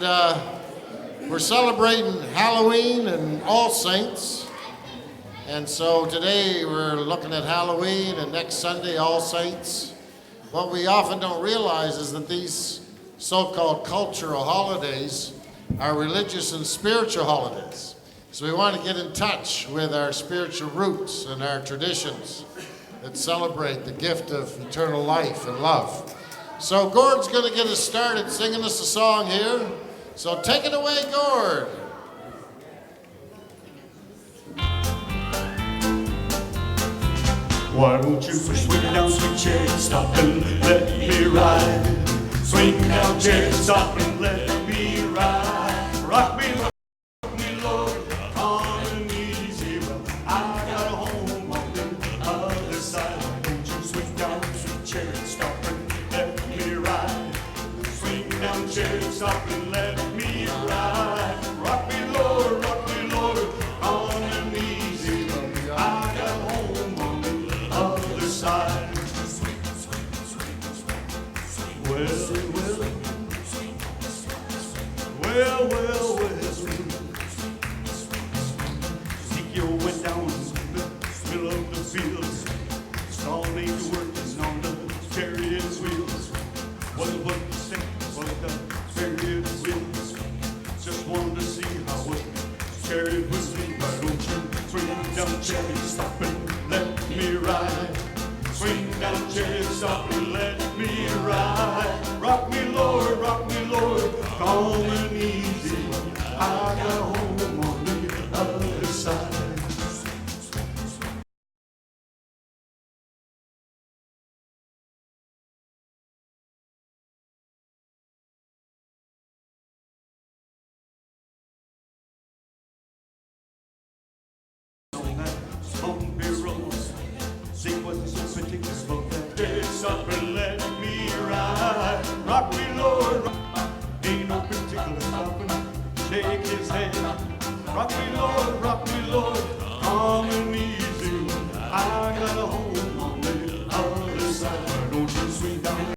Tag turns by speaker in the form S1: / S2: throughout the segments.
S1: Uh, we're celebrating Halloween and All Saints. And so today we're looking at Halloween and next Sunday All Saints. What we often don't realize is that these so-called cultural holidays are religious and spiritual holidays. So we want to get in touch with our spiritual roots and our traditions that celebrate the gift of eternal life and love. So Gord's going to get us started singing us a song here. So take it away, Gord.
S2: Why won't you swing down, sweet cherry, stop and let me ride? Swing down, cherry, stop and let me ride. Rock me, Lord, on an easy road. I got a home on the other side. Why don't you swing down, sweet cherry, stop and let me ride? Swing down, cherry, stop and let me ride. Rock me, Lord, on an easy road. I got a home on the other side. Well. Ezekiel went down in the middle of the fields. Saw an angel working on the chariot wheels. Wasn't what he said, but the chariot wheels. Just wanted to see how a chariot was made. Why don't you swing down, chariot, stop and let me ride? Swing down, chariot, stop and let me ride. Rock me, Lord, calm and easy. I got home on the other side. On that bumpy road, sing wasn't so particular about that. Chariot, stop and let me ride. Rock me, Lord. Ain't no particular stopping, shake his hand. Rock me, Lord, calm and easy. I got a home on the other side. Why don't you swing down?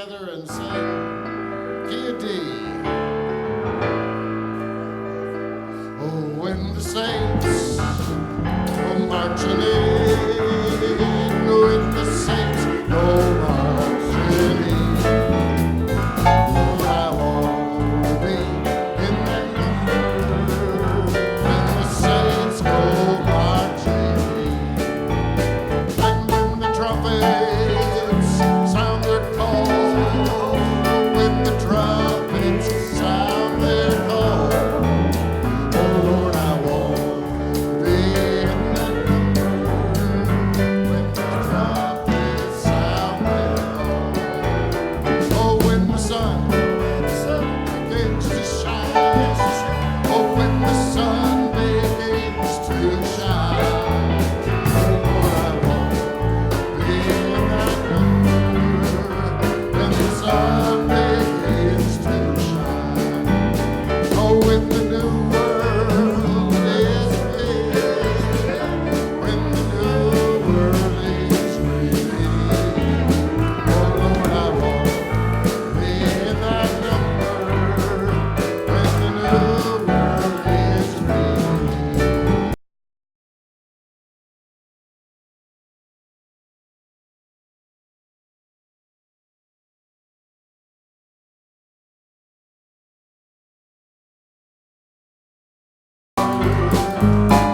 S1: together and sing key of D. Oh, when the saints go marching in, when the saints go marching in, oh, I want to be in that number when the saints go marching in. And when the trumpets sound their call, when the trumpets sound their call, oh Lord, I want to be in that number when the trumpets sound their call. Oh, when the sun begins to shine, oh, when the sun begins to shine, oh Lord, I want to be in that number when the sun begins to shine. Oh, when the new world is revealed, when the new world is revealed, oh Lord, I want to be in that number when the new world is revealed.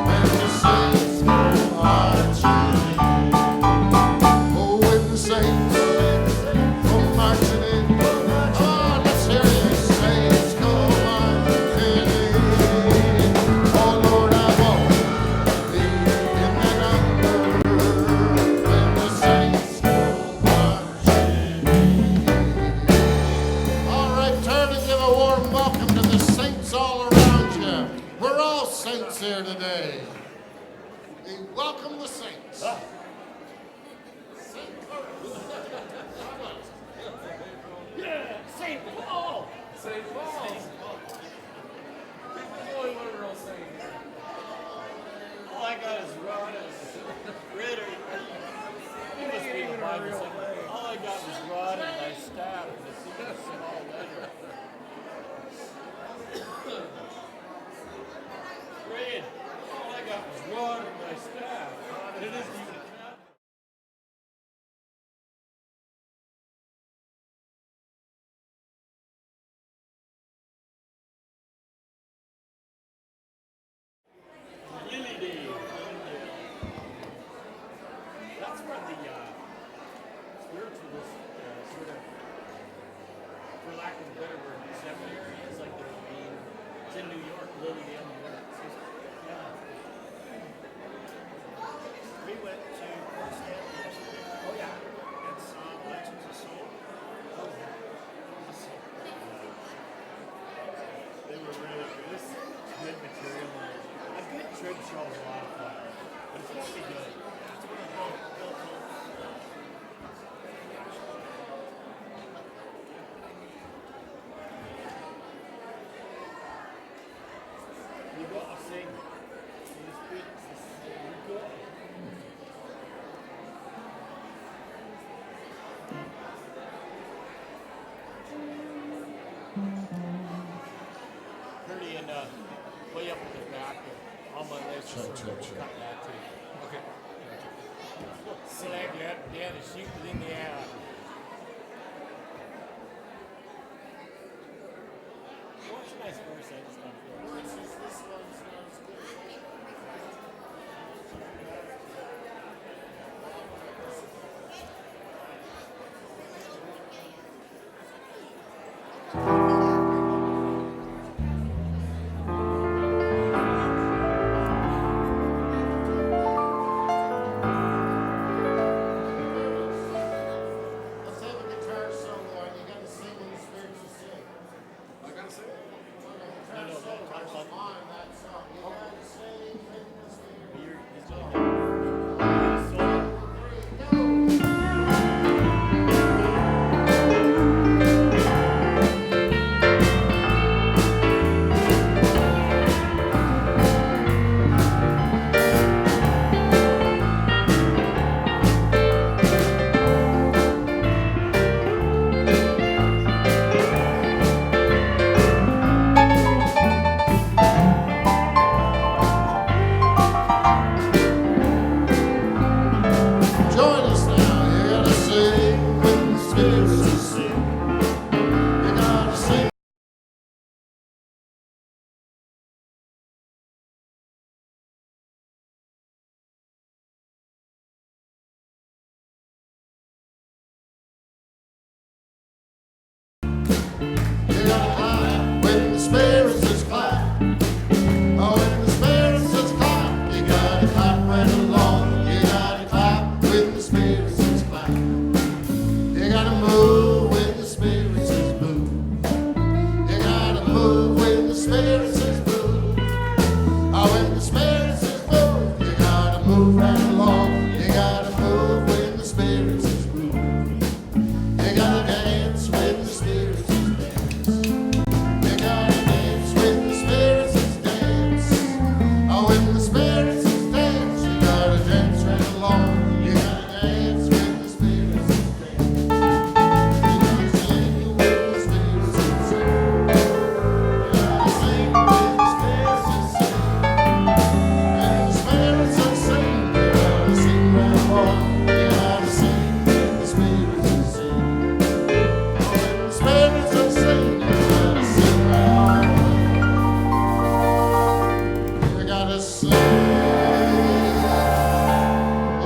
S1: When the saints go marching in, oh, when the saints go marching in, oh, let's hear you. Saints go marching in, oh Lord, I want to be in that number when the saints go marching in. All right, turn and give a warm welcome to the saints all around you. We're all saints here today. We welcome the saints.
S3: Yeah, St. Paul! St. Paul! There's only one real saint. All I got is Rod and Ritter. You must be the Bible saying, all I got was Rod and my staff and it's even a small letter. Red, all I got was Rod and my staff. And it isn't even a cap. Lily Day. That's where the spiritualist sort of, for lack of a better word, seminary is like their main. It's in New York, Lily Day, New York. Yeah.
S4: We went to Stanley yesterday.
S3: Oh yeah.
S4: And saw Legends of Soul.
S3: Oh yeah.
S4: Awesome. They were really good.
S3: This is good material. A good trip show is a lot of fun, but it's supposed to be good.
S4: That's where Bill told
S3: You go, I'll sing. You speak. You go. Pretty and way up at the back on my list.
S1: Check, check, check.
S3: Cut that too. Okay. Select you up down and shoot within the hour. What's a nice verse I just don't feel?
S4: this one sounds good.
S1: right along. You gotta clap when the Spirit says clap. You gotta move when the Spirit says move. You gotta move when the Spirit says move. Oh, when the Spirit says move, you gotta move right along. You gotta move when the Spirit says move. You gotta dance when the Spirit says dance. You gotta dance when the Spirit says dance. Oh, when the Spirit says dance, you gotta dance right along. You gotta dance when the Spirit says dance. You gotta sing when the Spirit says sing. You gotta sing when the Spirit says sing. When the Spirit says sing, you gotta sing right along. You gotta sing when the Spirit says sing. When the Spirit says sing, you gotta sing right along. You gotta sing.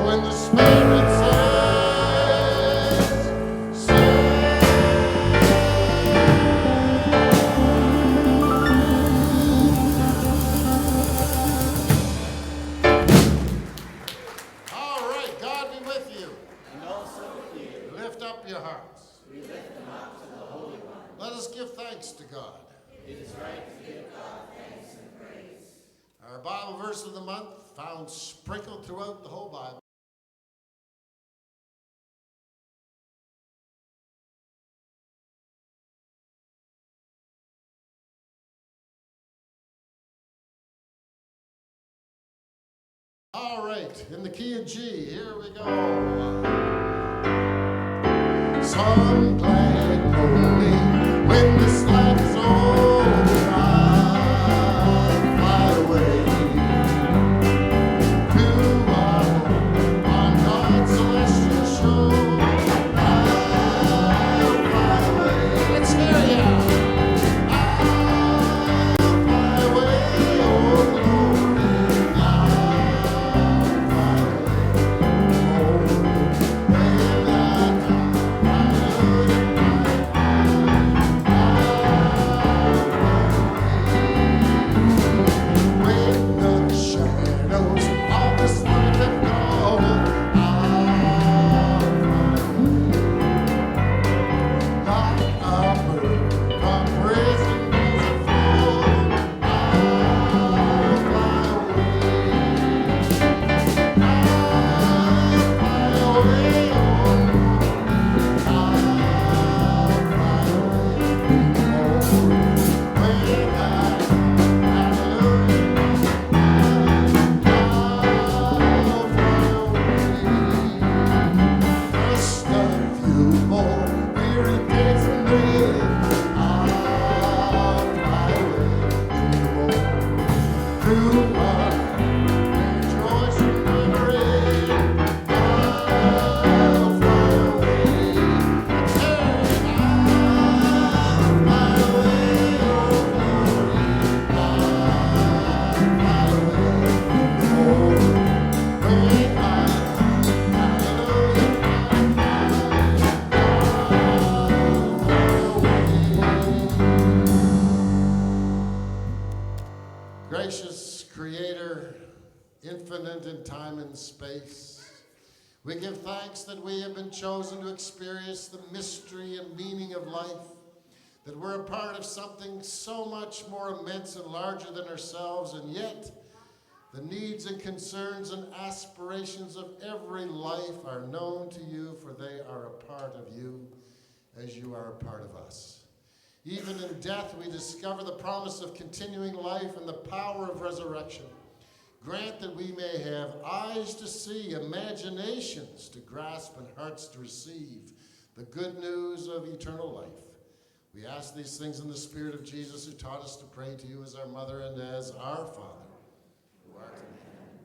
S1: When the Spirit says sing. All right, God be with you.
S3: And also with you.
S1: Lift up your hearts.
S3: We lift them up to the Holy One.
S1: Let us give thanks to God.
S3: It is right to give God thanks and praise.
S1: Our Bible verse of the month, found sprinkled throughout the whole Bible. All right, in the key of G, here we go. Some glad morning when this life is over, I'll fly away to our home on God's celestial shore. I'll fly away. Let's hear ya. I'll fly away, oh glory. I'll fly away, oh, when I when the shadows of this life have gone, I'll like a bird from prison does a fall. I'll fly away. I'll fly away, oh, I'll fly away, oh, when just a few more weary days and then I'll fly away through my rejoicing never end. I'll fly away. I'll fly away, oh glory. I'll fly away, oh, when Gracious Creator, infinite in time and space, we give thanks that we have been chosen to experience the mystery and meaning of life, that we're a part of something so much more immense and larger than ourselves, and yet the needs and concerns and aspirations of every life are known to you, for they are a part of you as you are a part of us. Even in death, we discover the promise of continuing life and the power of resurrection. Grant that we may have eyes to see, imaginations to grasp, and hearts to receive the good news of eternal life. We ask these things in the Spirit of Jesus, who taught us to pray to you as our Mother and as our Father, who art in heaven.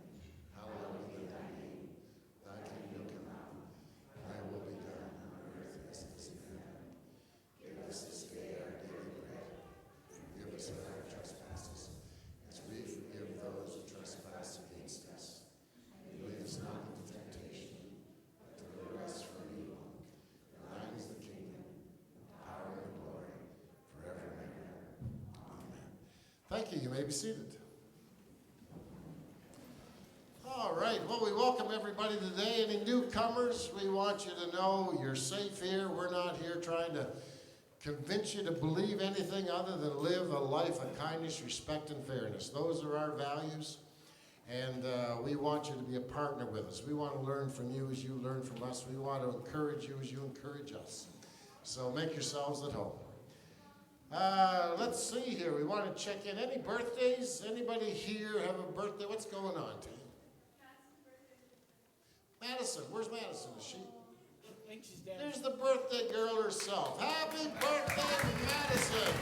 S1: Hallowed be thy name. Thy kingdom come. Thy will be done on earth as it is in heaven. Give us this day our daily bread. Forgive us of our trespasses, as we forgive those who trespass against us. And lead us not into temptation, but deliver us from evil. For thine is the kingdom, power, and glory, forever and ever. Amen. Thank you. You may be seated. All right. Well, we welcome everybody today. Any newcomers, we want you to know you're safe here. We're not here trying to convince you to believe anything other than live a life of kindness, respect, and fairness. Those are our values, and we want you to be a partner with us. We want to learn from you as you learn from us. We want to encourage you as you encourage us. So make yourselves at home. Let's see here. We want to check in. Any birthdays? Anybody here have a birthday? What's going on, Tim? Madison. Where's Madison? Is she?
S3: I think she's down.
S1: There's the birthday girl herself. Happy birthday, Madison!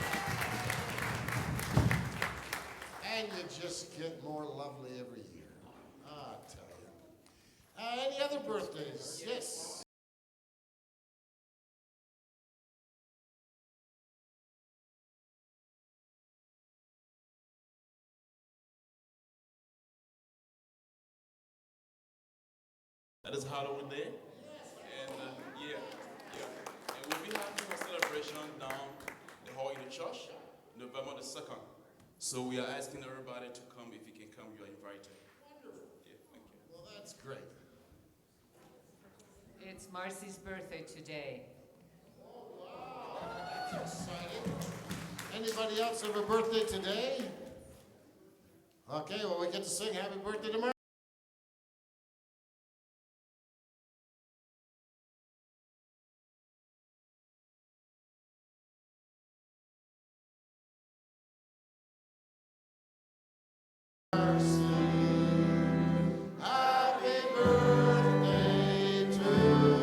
S1: And you just get more lovely every year. I tell you. Any other birthdays? Yes.
S5: That is Halloween Day. And And we'll be having a celebration down the hall in the church, November the 2nd. So we are asking everybody to come. If you can come, you are invited.
S1: Wonderful.
S5: Yeah, thank you.
S1: Well, that's great.
S6: It's Marcy's birthday today.
S1: Oh, wow. That's exciting. Anybody else have a birthday today? Okay, well, we get to sing happy birthday tomorrow. Happy birthday to you.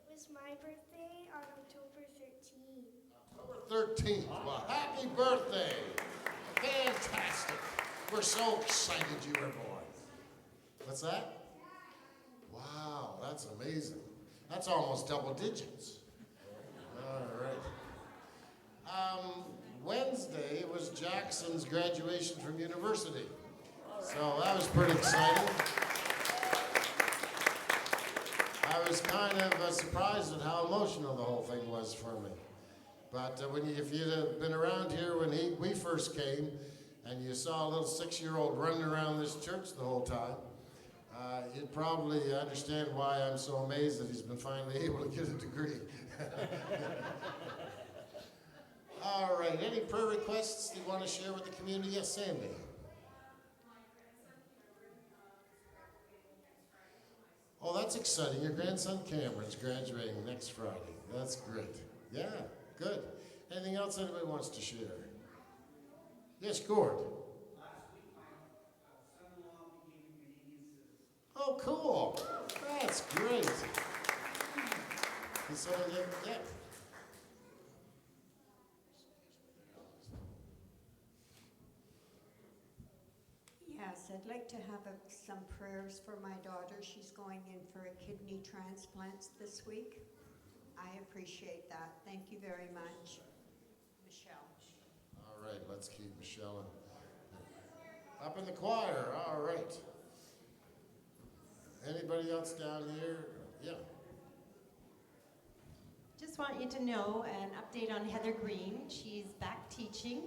S7: It was my birthday on October 13th.
S1: October 13th. Well, happy birthday. Fantastic. We're so excited you were born. What's that? Wow, that's amazing. That's almost double digits. All right. Wednesday was Jackson's graduation from university. So that was pretty exciting. I was kind of surprised at how emotional the whole thing was for me. But if you'd have been around here when we first came, and you saw a little 6-year-old running around this church the whole time, you'd probably understand why I'm so amazed that he's been finally able to get a degree. All right, any prayer requests you want to share with the community? Yes, Sandy. Oh, that's exciting. Your grandson Cameron's graduating next Friday. That's great. Yeah, good. Anything else anybody wants to share? Yes, Gord.
S8: Last week, my son-in-law became a Canadian citizen.
S1: Oh, cool. That's great. And so, yeah.
S9: Yes, I'd like to have some prayers for my daughter. She's going in for a kidney transplant this week. I appreciate that. Thank you very much. Michelle.
S1: All right, let's keep Michelle up in the choir. All right. Anybody else down here? Yeah.
S10: Just want you to know an update on Heather Green. She's back teaching,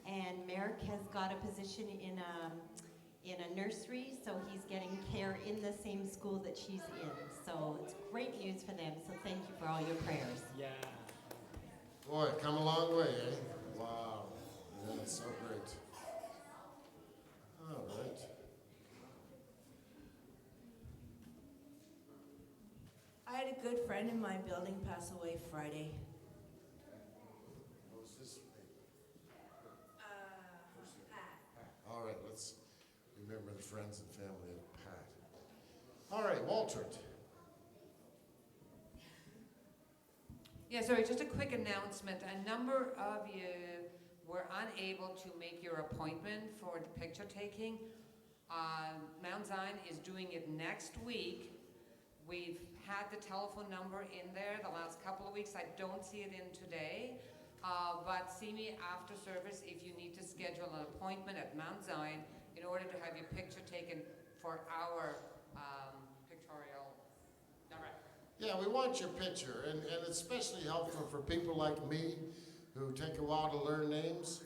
S10: and Merrick has got a position in a nursery, so he's getting care in the same school that she's in. So it's great news for them. So thank you for all your prayers.
S3: Yeah.
S1: Boy, come a long way, eh? Wow. Yeah, that's so great. All right.
S11: I had a good friend in my building pass away Friday.
S1: What's this?
S11: Pat.
S1: All right, let's remember the friends and family of Pat. All right, Waltert.
S6: Yeah, sorry, just a quick announcement. A number of you were unable to make your appointment for the picture taking. Mount Zion is doing it next week. We've had the telephone number in there the last couple of weeks. I don't see it in today. But see me after service if you need to schedule an appointment at Mount Zion in order to have your picture taken for our pictorial director.
S1: Yeah, we want your picture, and it's especially helpful for people like me who take a while to learn names.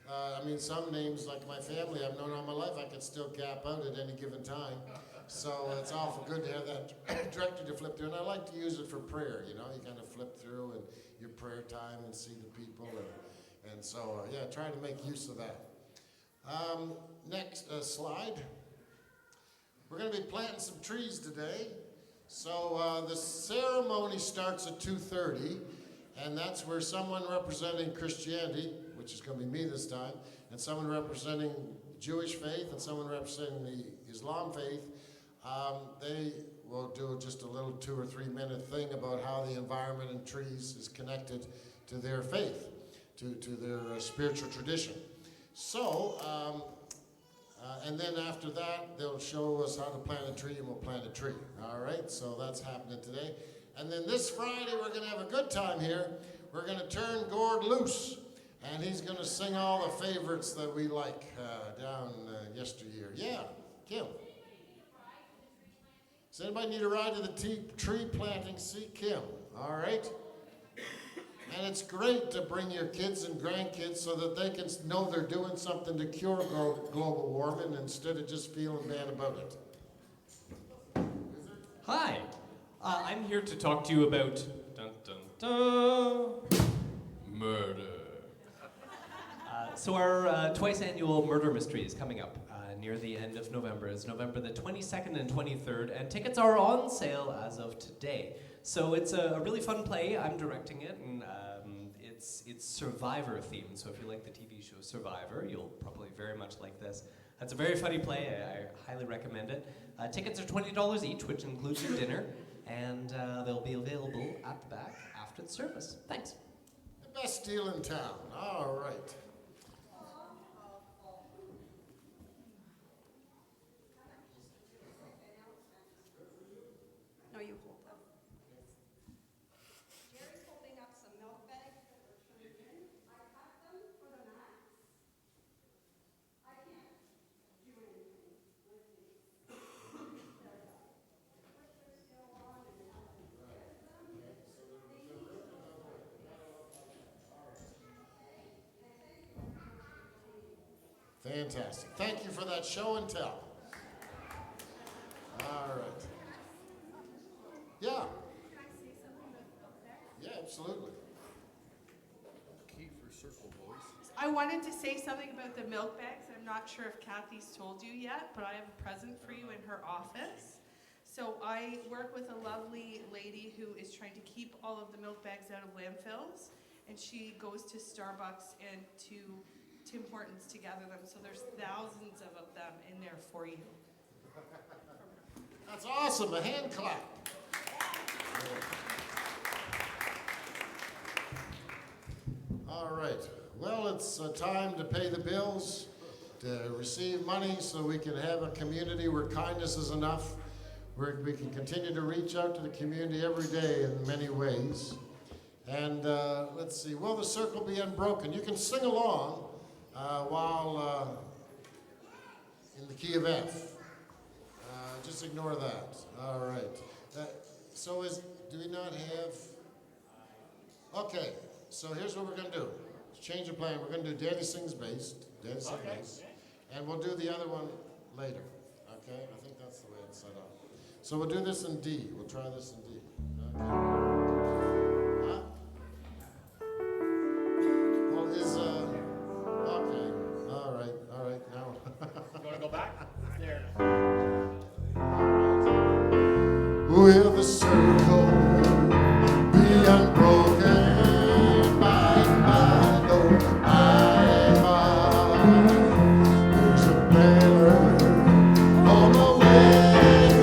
S1: I mean, some names, like my family, I've known all my life, I could still gap out at any given time. So it's awful good to have that directory to flip through, and I like to use it for prayer, you know. You kind of flip through and your prayer time and see the people, and so, yeah, try to make use of that. Next slide. We're going to be planting some trees today. So the ceremony starts at 2:30, and that's where someone representing Christianity, which is going to be me this time, and someone representing Jewish faith and someone representing the Islam faith, they will do just a little 2 or 3 minute thing about how the environment and trees is connected to their faith, to their spiritual tradition. So, and then after that, they'll show us how to plant a tree, and we'll plant a tree. All right, so that's happening today. And then this Friday, we're going to have a good time here. We're going to turn Gord loose, and he's going to sing all the favorites that we like down yesteryear. Yeah, Kim. Does anybody need a ride to the tree planting? See Kim. All right. And it's great to bring your kids and grandkids so that they can know they're doing something to cure global warming instead of just feeling bad about it.
S12: Hi, I'm here to talk to you about dun, dun, dun, murder. So our twice annual murder mystery is coming up near the end of November. It's November the 22nd and 23rd, and tickets are on sale as of today. So it's a really fun play. I'm directing it, and it's Survivor themed. So if you like the TV show Survivor, you'll probably very much like this. It's a very funny play. I highly recommend it. Tickets are $20 each, which includes your dinner, and they'll be available at the back after the service. Thanks.
S1: The best deal in town. All right.
S9: No, you hold them. Jerry's holding up some milk bags that were turned in. I cut them for the max. I can't do anything with these. Which are still on and nothing.
S1: Fantastic. Thank you for that show and tell. All right. Yeah. Yeah, absolutely.
S13: Key for circle voice.
S14: I wanted to say something about the milk bags. I'm not sure if Kathy's told you yet, but I have a present for you in her office. So I work with a lovely lady who is trying to keep all of the milk bags out of landfills, and she goes to Starbucks and to Tim Hortons to gather them. So there's thousands of them in there for you.
S1: That's awesome. A hand clap. All right. Well, it's time to pay the bills, to receive money so we can have a community where kindness is enough, where we can continue to reach out to the community every day in many ways. And let's see, will the circle be unbroken? You can sing along while in the key of F. just ignore that. All right. So do we not have? Okay. So here's what we're gonna do. Change of plan. We're gonna do Daddy Sings bass. Daddy Sings bass, and we'll do the other one later. Okay. I think that's the way it's set up. So we'll do this in D. We'll try this in D. Okay. Huh? Well, okay. All right. Now.
S3: You want to go back? There.
S1: Will the circle be unbroken by and by, though by and by? There's a banner on the way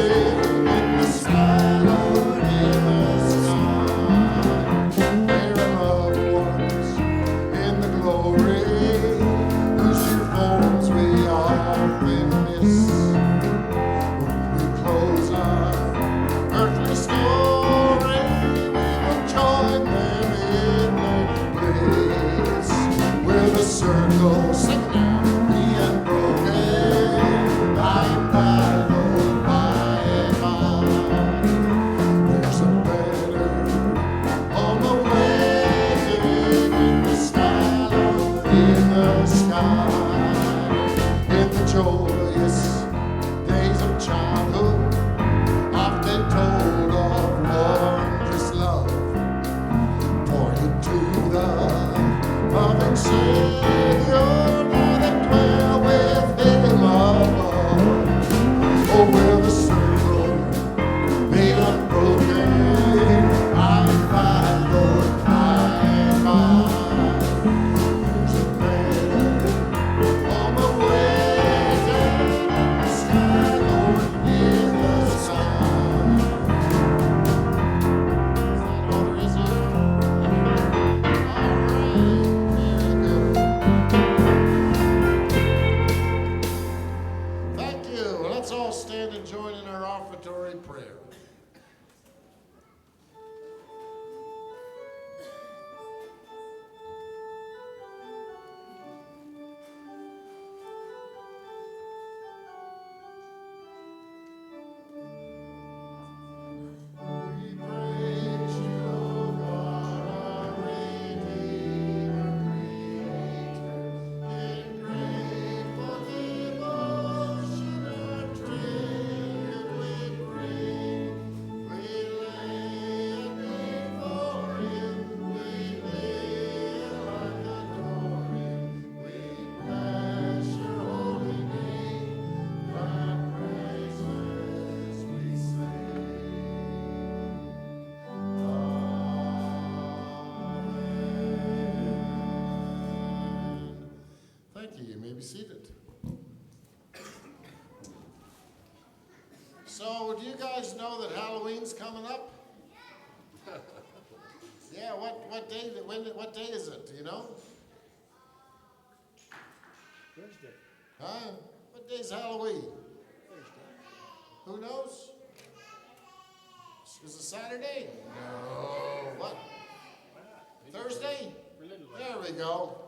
S1: in the sky, Lord, in the sky. There are loved ones in the glory whose true forms we often miss. When we close our earthly story, we will join them in their place. Where the circle, sing now, be unbroken, by and by, Lord, by and by. There's a banner on the way in the sky, Lord, in the sky. In the joyous days of childhood, often told of wondrous love, pointed to the loving Savior, now that dwell with Him above. Oh, will the circle be unbroken, by and by, Lord, by and by. There's a banner on the way in the sky, Lord, in the sky. Is that all there is here? All right, very good. Thank you. Let's all stand and join in our offertory prayer. We praise you, O God, our Redeemer, Creator, in grateful devotion our tribute we bring. We lay it before Him, we live and adore Him. We bless your holy name, thy praises we sing. Thank you. You may be seated. So, do you guys know that Halloween's coming up? Yeah. What day is it? Do you know?
S3: Thursday.
S1: Huh? What day's Halloween? Who knows? Is it Saturday? No. What? Thursday? There we go.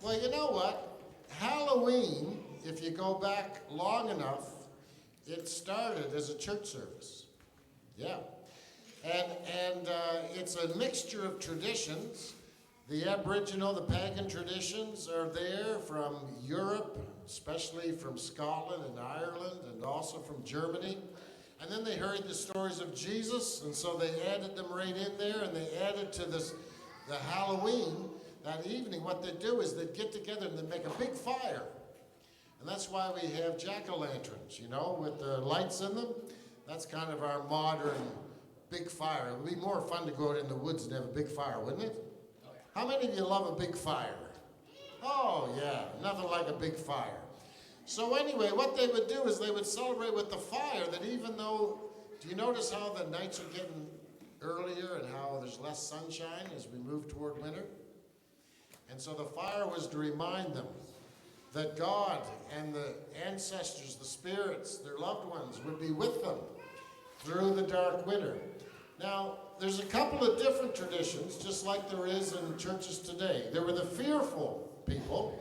S1: Well, you know what? Halloween, if you go back long enough, it started as a church service. Yeah. And it's a mixture of traditions. The Aboriginal, the pagan traditions are there from Europe, especially from Scotland and Ireland, and also from Germany. And then they heard the stories of Jesus, and so they added them right in there, and they added to the Halloween that evening. What they do is they'd get together and they'd make a big fire. And that's why we have jack-o'-lanterns, you know, with the lights in them. That's kind of our modern big fire. It would be more fun to go out in the woods and have a big fire, wouldn't it? Oh, yeah. How many of you love a big fire? Oh, yeah, nothing like a big fire. So anyway, what they would do is they would celebrate with the fire, that even though, do you notice how the nights are getting earlier and how there's less sunshine as we move toward winter? And so the fire was to remind them that God and the ancestors, the spirits, their loved ones, would be with them through the dark winter. Now, there's a couple of different traditions, just like there is in churches today. There were the fearful people,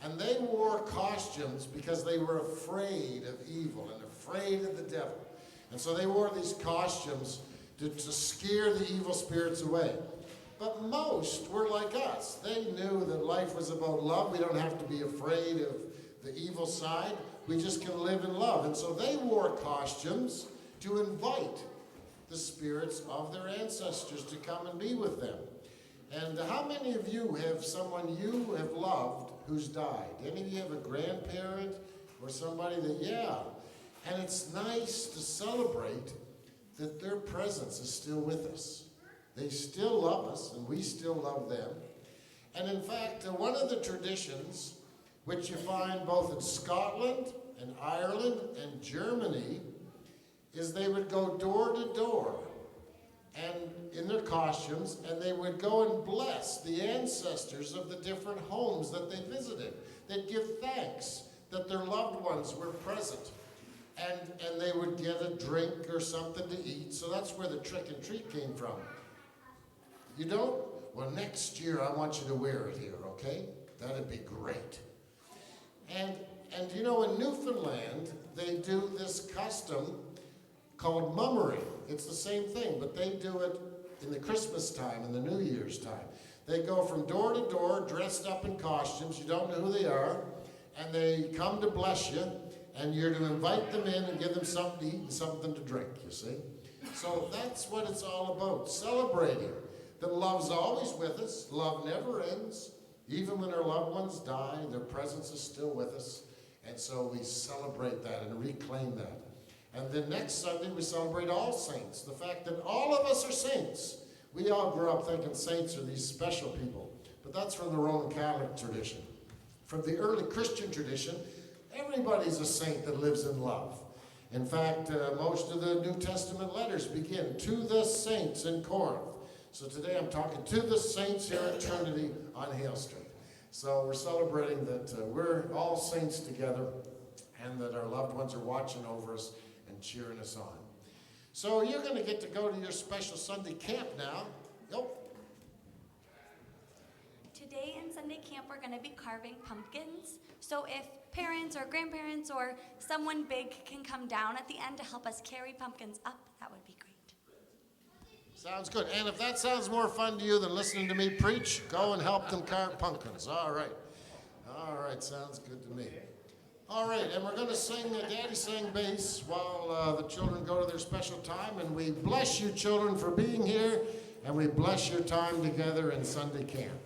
S1: and they wore costumes because they were afraid of evil and afraid of the devil. And so they wore these costumes to scare the evil spirits away. But most were like us. They knew that life was about love. We don't have to be afraid of the evil side. We just can live in love. And so they wore costumes to invite the spirits of their ancestors to come and be with them. And how many of you have someone you have loved who's died? Any of you have a grandparent or somebody that, yeah. And it's nice to celebrate that their presence is still with us. They still love us, and we still love them. And in fact, one of the traditions, which you find both in Scotland and Ireland and Germany, is they would go door to door and in their costumes, and they would go and bless the ancestors of the different homes that they visited. They'd give thanks that their loved ones were present. And they would get a drink or something to eat. So that's where the trick and treat came from. You don't? Well, next year I want you to wear it here, okay? That'd be great. And you know, in Newfoundland, they do this custom called mummery. It's the same thing, but they do it in the Christmas time and the New Year's time. They go from door to door dressed up in costumes. You don't know who they are, and they come to bless you, and you're to invite them in and give them something to eat and something to drink, you see? So that's what it's all about, celebrating that love's always with us. Love never ends. Even when our loved ones die, their presence is still with us. And so we celebrate that and reclaim that. And then next Sunday, we celebrate All Saints, the fact that all of us are saints. We all grew up thinking saints are these special people, but that's from the Roman Catholic tradition. From the early Christian tradition, everybody's a saint that lives in love. In fact, most of the New Testament letters begin, to the saints in Corinth. So today I'm talking to the saints here at Trinity on Hale Street. So we're celebrating that we're all saints together and that our loved ones are watching over us and cheering us on. So you're going to get to go to your special Sunday camp now. Yep.
S15: Today in Sunday camp, we're going to be carving pumpkins. So if parents or grandparents or someone big can come down at the end to help us carry pumpkins up, that would be great.
S1: Sounds good. And if that sounds more fun to you than listening to me preach, go and help them carve pumpkins. All right. All right, sounds good to me. All right, and we're going to sing, Daddy sang bass while the children go to their special time. And we bless you, children, for being here. And we bless your time together in Sunday camp.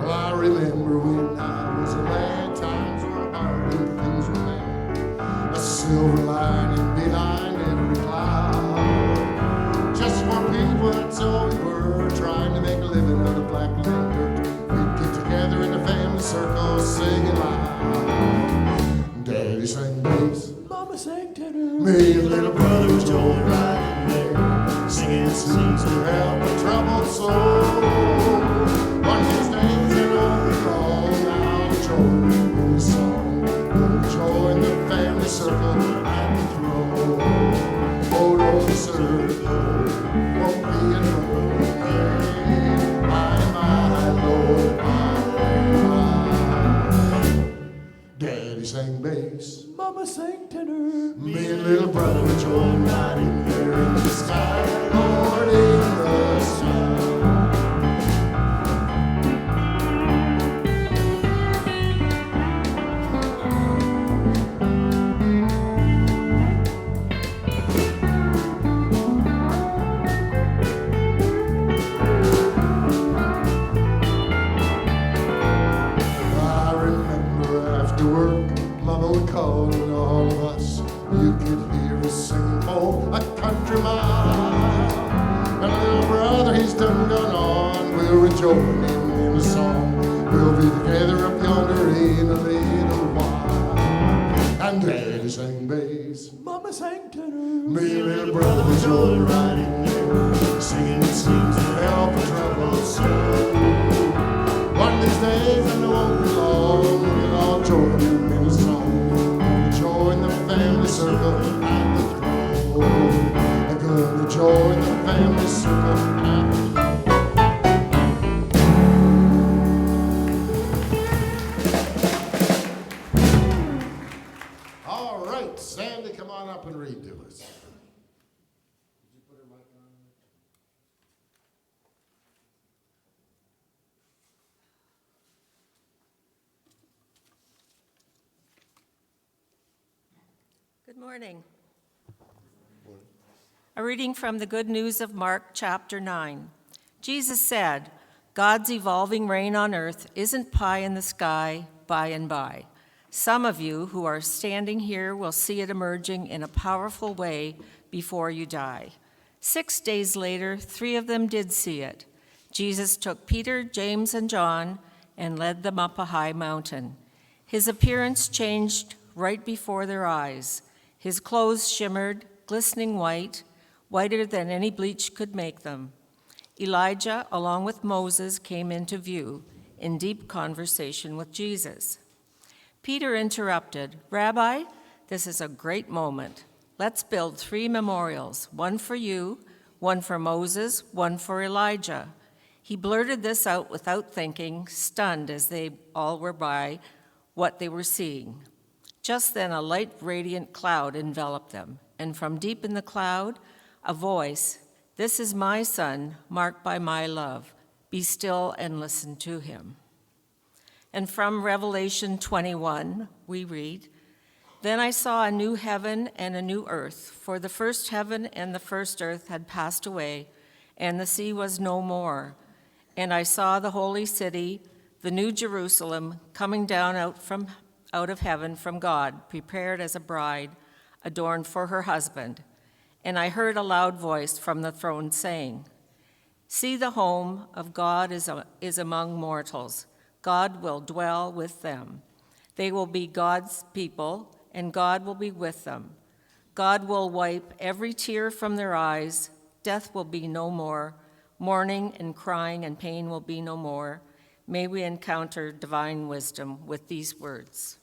S1: Well, I remember when I was a lad, times were hard and things were bad. A silver lining behind every cloud. Just for people, that's all we were, trying to make a living out of black and dirt. We'd get together in a family circle, singing loud. Daddy sang bass, Mama sang tenor. Me and little brother was joined right in there, singing songs to help a troubled soul. One of these days, and all now join me in the song. Join the family circle at the throne. Oh, Lord, circle won't be a lonely. My Lord, my. Daddy sang bass, Mama sang tenor. Me and little brother were joined right in there in the sky, Lord, in the sky. Calling all of us, you could hear us singing for a country mile. And little brother, he's done on. We'll rejoin him in a song. We'll be together up yonder in a little while. And Daddy sang bass, Mama sang tenor. Me and little brother was joined right in there, singing songs to help a troubled soul. One of these days, I know it won't be long, we'll all join him in a song. Join the family circle at the throne. I'm gonna join the family circle at the throne. All right, Sandy, come on up and read to us.
S16: Good morning. A reading from the Good News of Mark, chapter 9. Jesus said, God's evolving reign on earth isn't pie in the sky by and by. Some of you who are standing here will see it emerging in a powerful way before you die. 6 days later, 3 of them did see it. Jesus took Peter, James, and John and led them up a high mountain. His appearance changed right before their eyes. His clothes shimmered, glistening white, whiter than any bleach could make them. Elijah, along with Moses, came into view in deep conversation with Jesus. Peter interrupted, Rabbi, this is a great moment. Let's build 3 memorials, one for you, one for Moses, one for Elijah. He blurted this out without thinking, stunned as they all were by what they were seeing. Just then a light, radiant cloud enveloped them, and from deep in the cloud, a voice, This is my son, marked by my love. Be still and listen to him. And from Revelation 21, we read, Then I saw a new heaven and a new earth, for the first heaven and the first earth had passed away, and the sea was no more. And I saw the holy city, the new Jerusalem, coming down out of heaven from God, prepared as a bride, adorned for her husband. And I heard a loud voice from the throne saying, See, the home of God is among mortals. God will dwell with them. They will be God's people, and God will be with them. God will wipe every tear from their eyes. Death will be no more. Mourning and crying and pain will be no more. May we encounter divine wisdom with these words.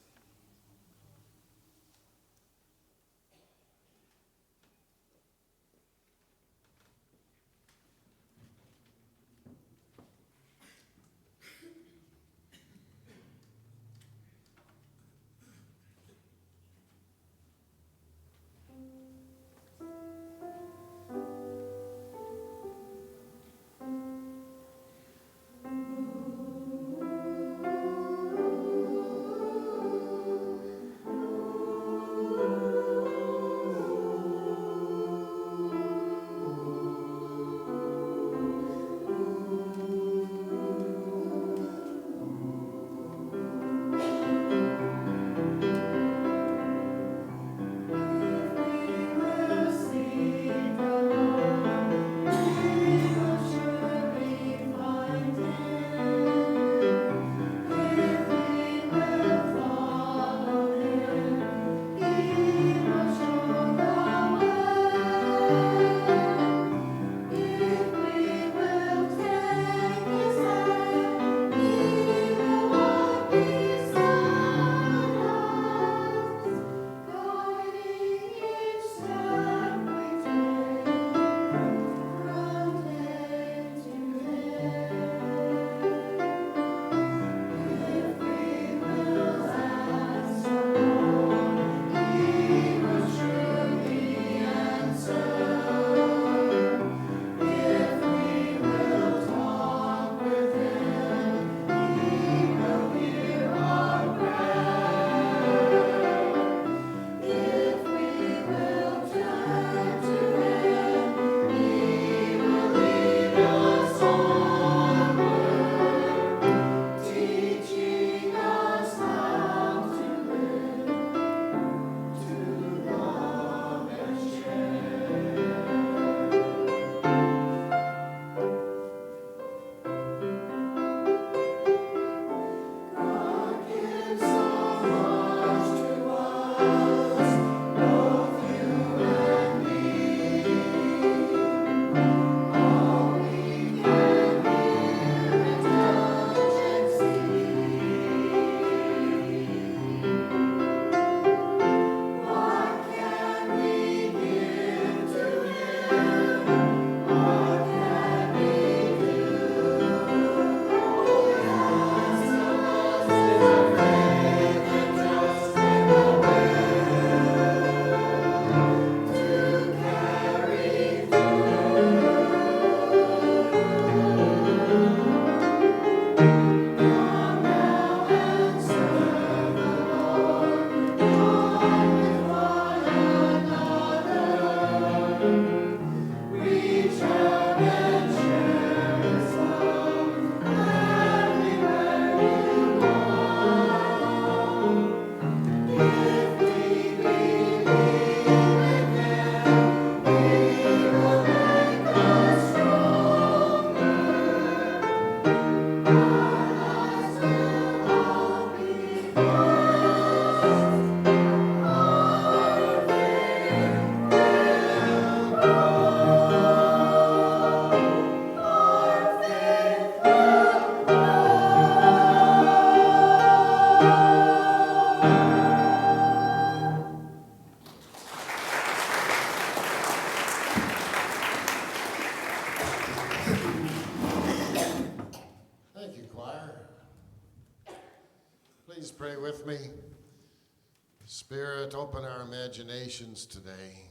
S1: Spirit, open our imaginations today.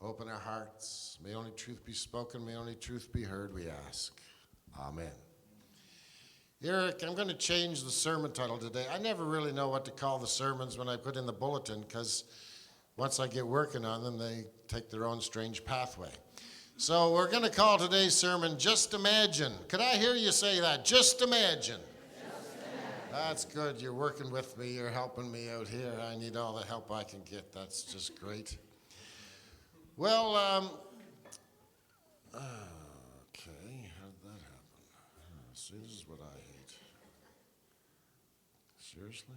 S1: Open our hearts. May only truth be spoken. May only truth be heard, we ask. Amen. Eric, I'm going to change the sermon title today. I never really know what to call the sermons when I put in the bulletin, because once I get working on them, they take their own strange pathway. So we're going to call today's sermon, Just Imagine. Could I hear you say that? Just imagine. That's good. You're working with me. You're helping me out here. I need all the help I can get. That's just great. Well, okay. How did that happen? See, this is what I hate. Seriously?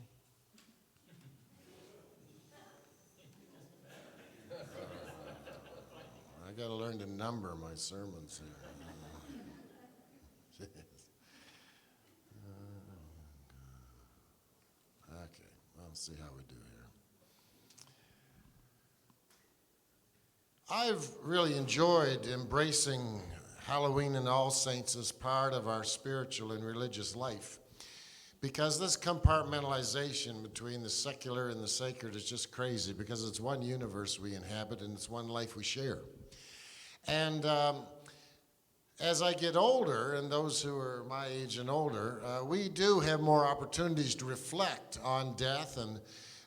S1: I got to learn to number my sermons here. Okay, well, see how we do here. I've really enjoyed embracing Halloween and All Saints as part of our spiritual and religious life, because this compartmentalization between the secular and the sacred is just crazy, because it's one universe we inhabit and it's one life we share. And as I get older, and those who are my age and older, we do have more opportunities to reflect on death and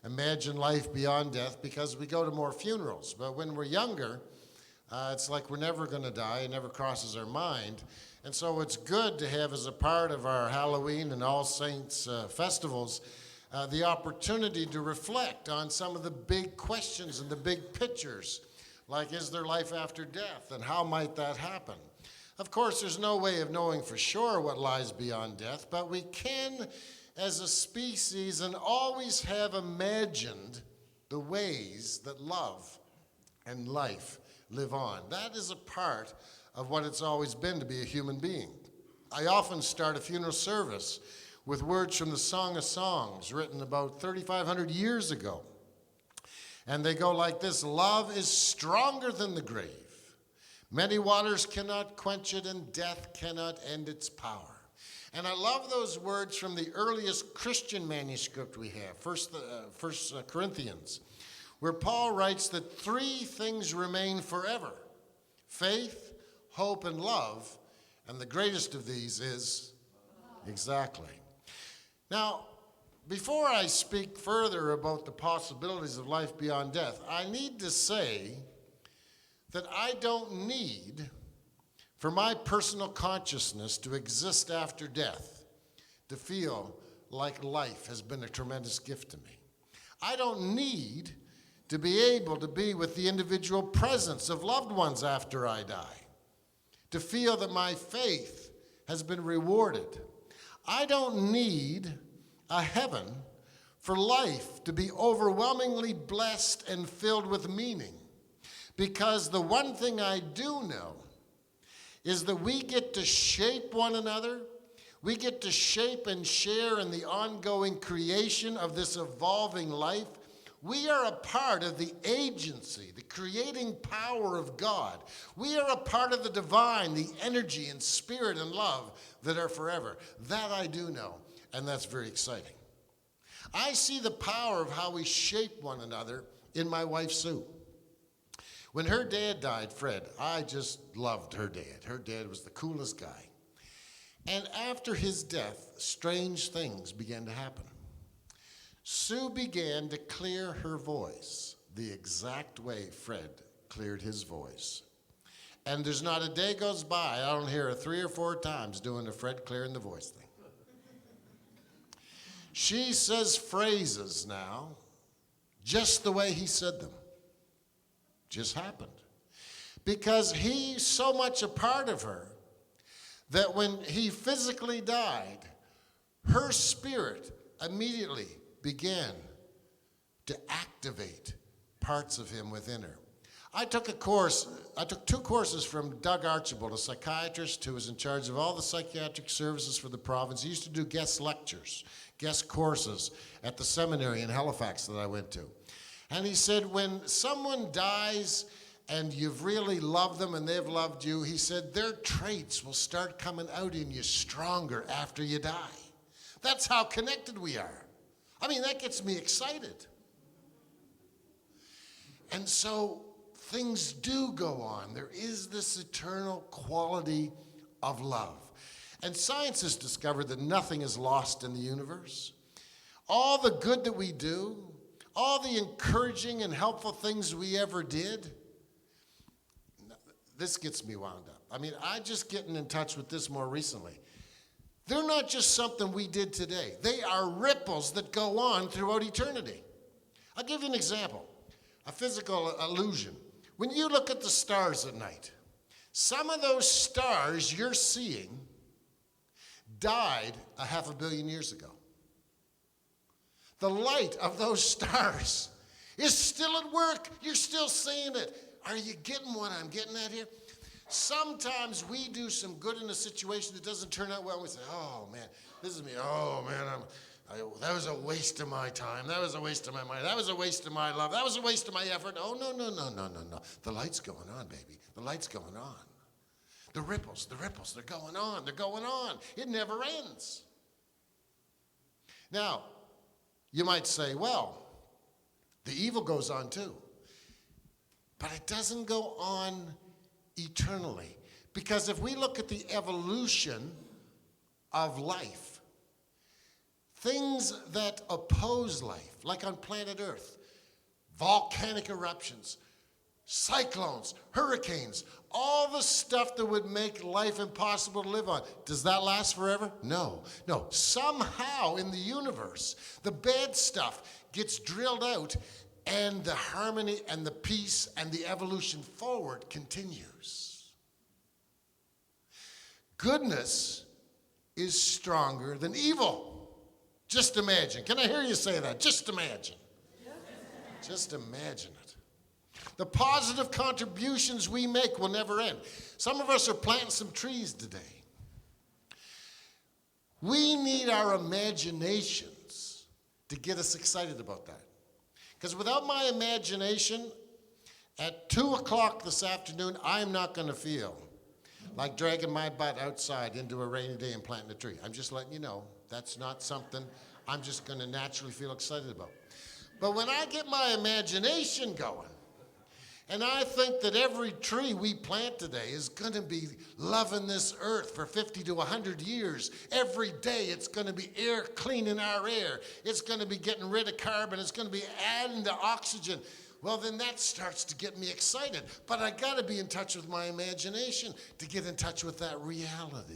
S1: imagine life beyond death, because we go to more funerals. But when we're younger, it's like we're never going to die. It never crosses our mind. And so it's good to have, as a part of our Halloween and All Saints festivals, the opportunity to reflect on some of the big questions and the big pictures, like, is there life after death, and how might that happen? Of course, there's no way of knowing for sure what lies beyond death, but we can, as a species, and always have imagined the ways that love and life live on. That is a part of what it's always been to be a human being. I often start a funeral service with words from the Song of Songs, written about 3,500 years ago. And they go like this: love is stronger than the grave. Many waters cannot quench it, and death cannot end its power. And I love those words from the earliest Christian manuscript we have, First Corinthians, where Paul writes that three things remain forever: faith, hope, and love. And the greatest of these is exactly. Now, before I speak further about the possibilities of life beyond death, I need to say that I don't need for my personal consciousness to exist after death to feel like life has been a tremendous gift to me. I don't need to be able to be with the individual presence of loved ones after I die, to feel that my faith has been rewarded. I don't need a heaven for life to be overwhelmingly blessed and filled with meaning. Because the one thing I do know is that we get to shape one another. We get to shape and share in the ongoing creation of this evolving life. We are a part of the agency, the creating power of God. We are a part of the divine, the energy and spirit and love that are forever. That I do know, and that's very exciting. I see the power of how we shape one another in my wife, Sue. When her dad died, Fred, I just loved her dad. Her dad was the coolest guy. And after his death, strange things began to happen. Sue began to clear her voice the exact way Fred cleared his voice. And there's not a day goes by I don't hear her 3 or 4 times doing the Fred clearing the voice thing. She says phrases now just the way he said them. Just happened. Because he's so much a part of her that when he physically died, her spirit immediately began to activate parts of him within her. I took 2 courses from Doug Archibald, a psychiatrist who was in charge of all the psychiatric services for the province. He used to do guest lectures, guest courses at the seminary in Halifax that I went to. And he said, when someone dies and you've really loved them and they've loved you, he said, their traits will start coming out in you stronger after you die. That's how connected we are. I mean, that gets me excited. And so things do go on. There is this eternal quality of love. And science has discovered that nothing is lost in the universe. All the good that we do, all the encouraging and helpful things we ever did, this gets me wound up. I mean, I'm just getting in touch with this more recently. They're not just something we did today. They are ripples that go on throughout eternity. I'll give you an example, a physical illusion. When you look at the stars at night, some of those stars you're seeing died 500 million years ago. The light of those stars is still at work. You're still seeing it. Are you getting what I'm getting at here? Sometimes we do some good in a situation that doesn't turn out well. We say, oh, man, this is me. Oh, man, that was a waste of my time. That was a waste of my money. That was a waste of my love. That was a waste of my effort. Oh, no. The light's going on, baby. The light's going on. The ripples, they're going on. They're going on. It never ends. Now, you might say, well, the evil goes on too. But it doesn't go on eternally. Because if we look at the evolution of life, things that oppose life, like on planet Earth, volcanic eruptions, cyclones, hurricanes, all the stuff that would make life impossible to live on. Does that last forever? No. Somehow in the universe, the bad stuff gets drilled out and the harmony and the peace and the evolution forward continues. Goodness is stronger than evil. Just imagine. Can I hear you say that? Just imagine. Just imagine it. The positive contributions we make will never end. Some of us are planting some trees today. We need our imaginations to get us excited about that. Because without my imagination, at 2 o'clock this afternoon, I'm not going to feel like dragging my butt outside into a rainy day and planting a tree. I'm just letting you know, that's not something I'm just going to naturally feel excited about. But when I get my imagination going, and I think that every tree we plant today is going to be loving this earth for 50 to 100 years. Every day it's going to be air cleaning our air. It's going to be getting rid of carbon. It's going to be adding to oxygen. Well, then that starts to get me excited. But I got to be in touch with my imagination to get in touch with that reality.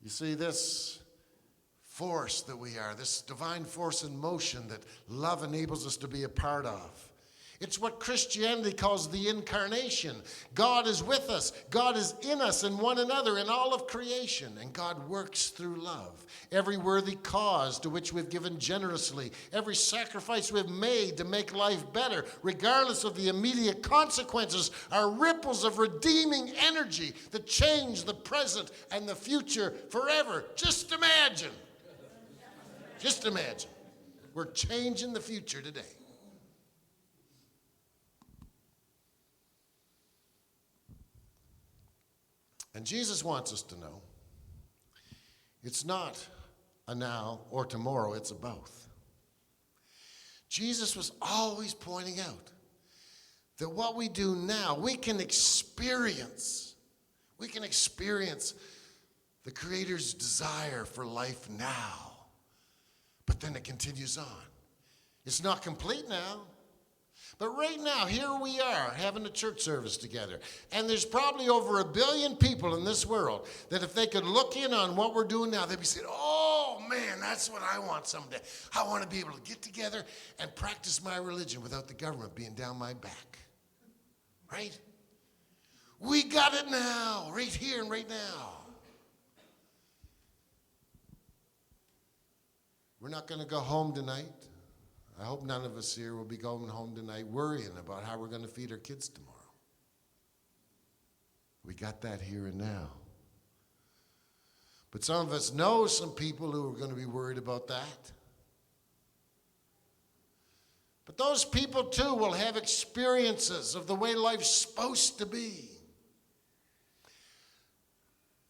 S1: You see, this force that we are, this divine force in motion that love enables us to be a part of. It's what Christianity calls the incarnation. God is with us. God is in us and one another in all of creation. And God works through love. Every worthy cause to which we've given generously, every sacrifice we've made to make life better, regardless of the immediate consequences, are ripples of redeeming energy that change the present and the future forever. Just imagine. Just imagine. We're changing the future today. And Jesus wants us to know it's not a now or tomorrow, it's a both. Jesus was always pointing out that what we do now, we can experience the Creator's desire for life now. But then it continues on. It's not complete now. But right now, here we are having a church service together. And there's probably over 1 billion people in this world that if they could look in on what we're doing now, they'd be saying, oh man, that's what I want someday. I want to be able to get together and practice my religion without the government being down my back. Right? We got it now, right here and right now. We're not going to go home tonight. I hope none of us here will be going home tonight worrying about how we're going to feed our kids tomorrow. We got that here and now. But some of us know some people who are going to be worried about that. But those people too will have experiences of the way life's supposed to be.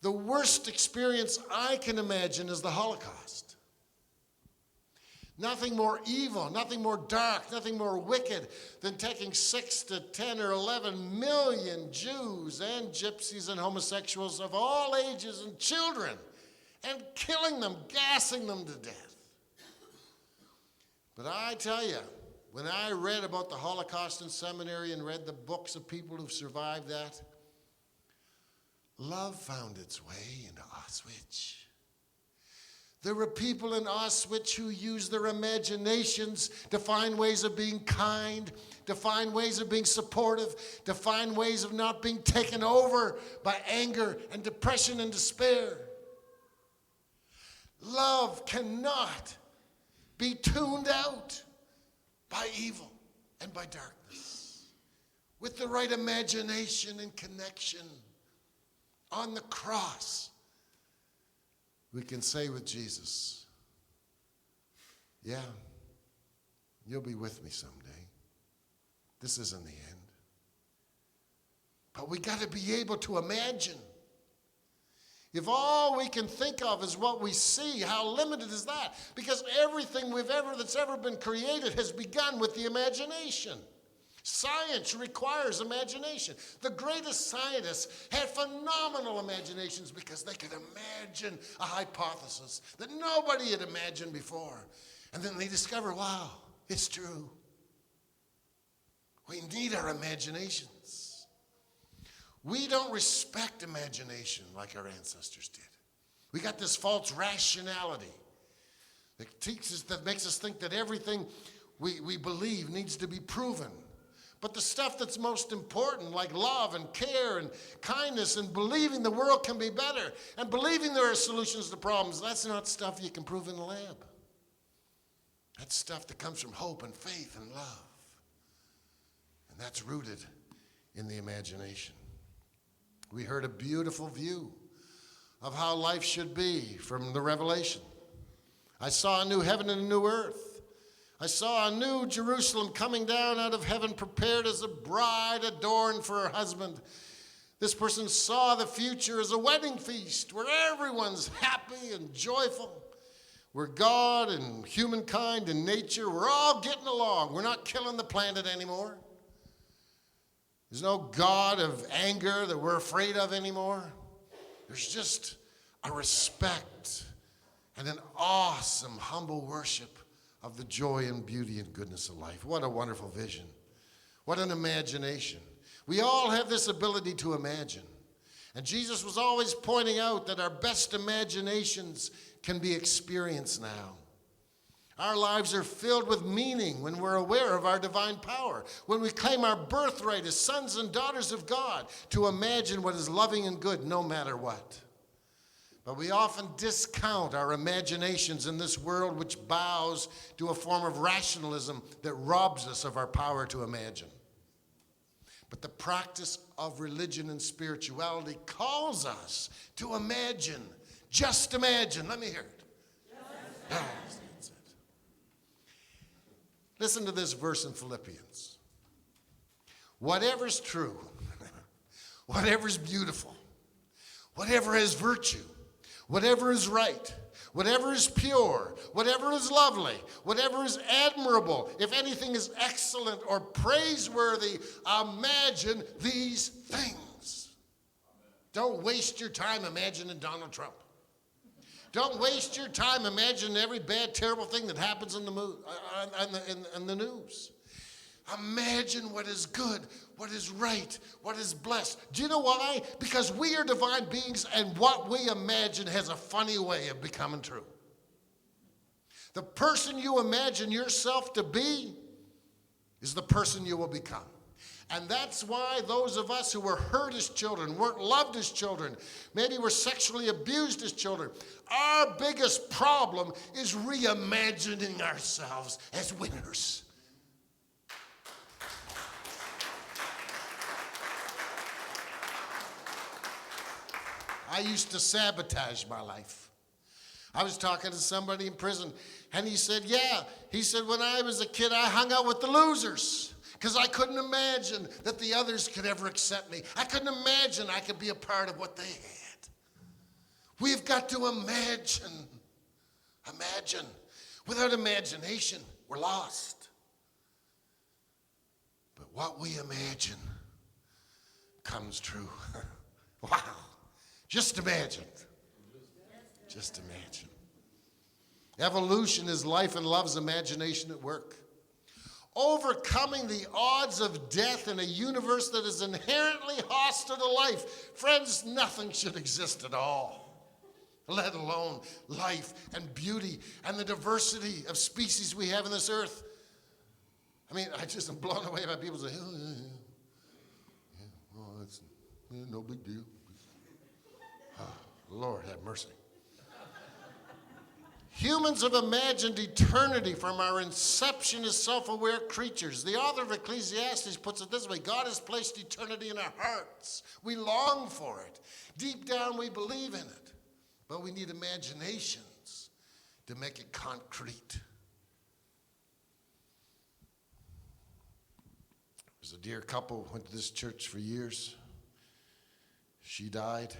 S1: The worst experience I can imagine is the Holocaust. Nothing more evil, nothing more dark, nothing more wicked than taking 6 to 10 or 11 million Jews and gypsies and homosexuals of all ages and children and killing them, gassing them to death. But I tell you, when I read about the Holocaust in seminary and read the books of people who've survived that, love found its way into Auschwitz. There were people in Auschwitz who used their imaginations to find ways of being kind, to find ways of being supportive, to find ways of not being taken over by anger and depression and despair. Love cannot be tuned out by evil and by darkness. With the right imagination and connection on the cross, we can say with Jesus, yeah, you'll be with me someday. This isn't the end. But we got to be able to imagine. If all we can think of is what we see, how limited is that? Because everything that's ever been created has begun with the imagination. Science requires imagination. The greatest scientists had phenomenal imaginations because they could imagine a hypothesis that nobody had imagined before. And then they discover, wow, it's true. We need our imaginations. We don't respect imagination like our ancestors did. We got this false rationality that makes us think that everything we believe needs to be proven. But the stuff that's most important, like love and care and kindness and believing the world can be better and believing there are solutions to problems, that's not stuff you can prove in the lab. That's stuff that comes from hope and faith and love. And that's rooted in the imagination. We heard a beautiful view of how life should be from the Revelation. I saw a new heaven and a new earth. I saw a new Jerusalem coming down out of heaven, prepared as a bride adorned for her husband. This person saw the future as a wedding feast where everyone's happy and joyful, where God and humankind and nature, we're all getting along. We're not killing the planet anymore. There's no God of anger that we're afraid of anymore. There's just a respect and an awesome, humble worship of the joy and beauty and goodness of life. What a wonderful vision. What an imagination. We all have this ability to imagine. And Jesus was always pointing out that our best imaginations can be experienced now. Our lives are filled with meaning when we're aware of our divine power, when we claim our birthright as sons and daughters of God to imagine what is loving and good no matter what. But we often discount our imaginations in this world which bows to a form of rationalism that robs us of our power to imagine. But the practice of religion and spirituality calls us to imagine. Just imagine. Let me hear it. That's it. Listen to this verse in Philippians. Whatever's true, whatever's beautiful, whatever has virtue, whatever is right, whatever is pure, whatever is lovely, whatever is admirable, if anything is excellent or praiseworthy, imagine these things. Don't waste your time imagining Donald Trump. Don't waste your time imagining every bad, terrible thing that happens in the news. Imagine what is good, what is right, what is blessed. Do you know why? Because we are divine beings, and what we imagine has a funny way of becoming true. The person you imagine yourself to be is the person you will become. And that's why those of us who were hurt as children, weren't loved as children, maybe were sexually abused as children, our biggest problem is reimagining ourselves as winners. I used to sabotage my life. I was talking to somebody in prison, and he said, when I was a kid, I hung out with the losers because I couldn't imagine that the others could ever accept me. I couldn't imagine I could be a part of what they had. We've got to imagine. Imagine. Without imagination, we're lost. But what we imagine comes true. Wow. Just imagine. Just imagine. Evolution is life and love's imagination at work. Overcoming the odds of death in a universe that is inherently hostile to life. Friends, nothing should exist at all, let alone life and beauty and the diversity of species we have in this earth. I mean, I just am blown away by people say, oh, well, it's no big deal. Oh, Lord have mercy. Humans have imagined eternity from our inception as self-aware creatures. The author of Ecclesiastes puts it this way: God has placed eternity in our hearts. We long for it. Deep down, we believe in it. But we need imaginations to make it concrete. There's a dear couple, went to this church for years. She died.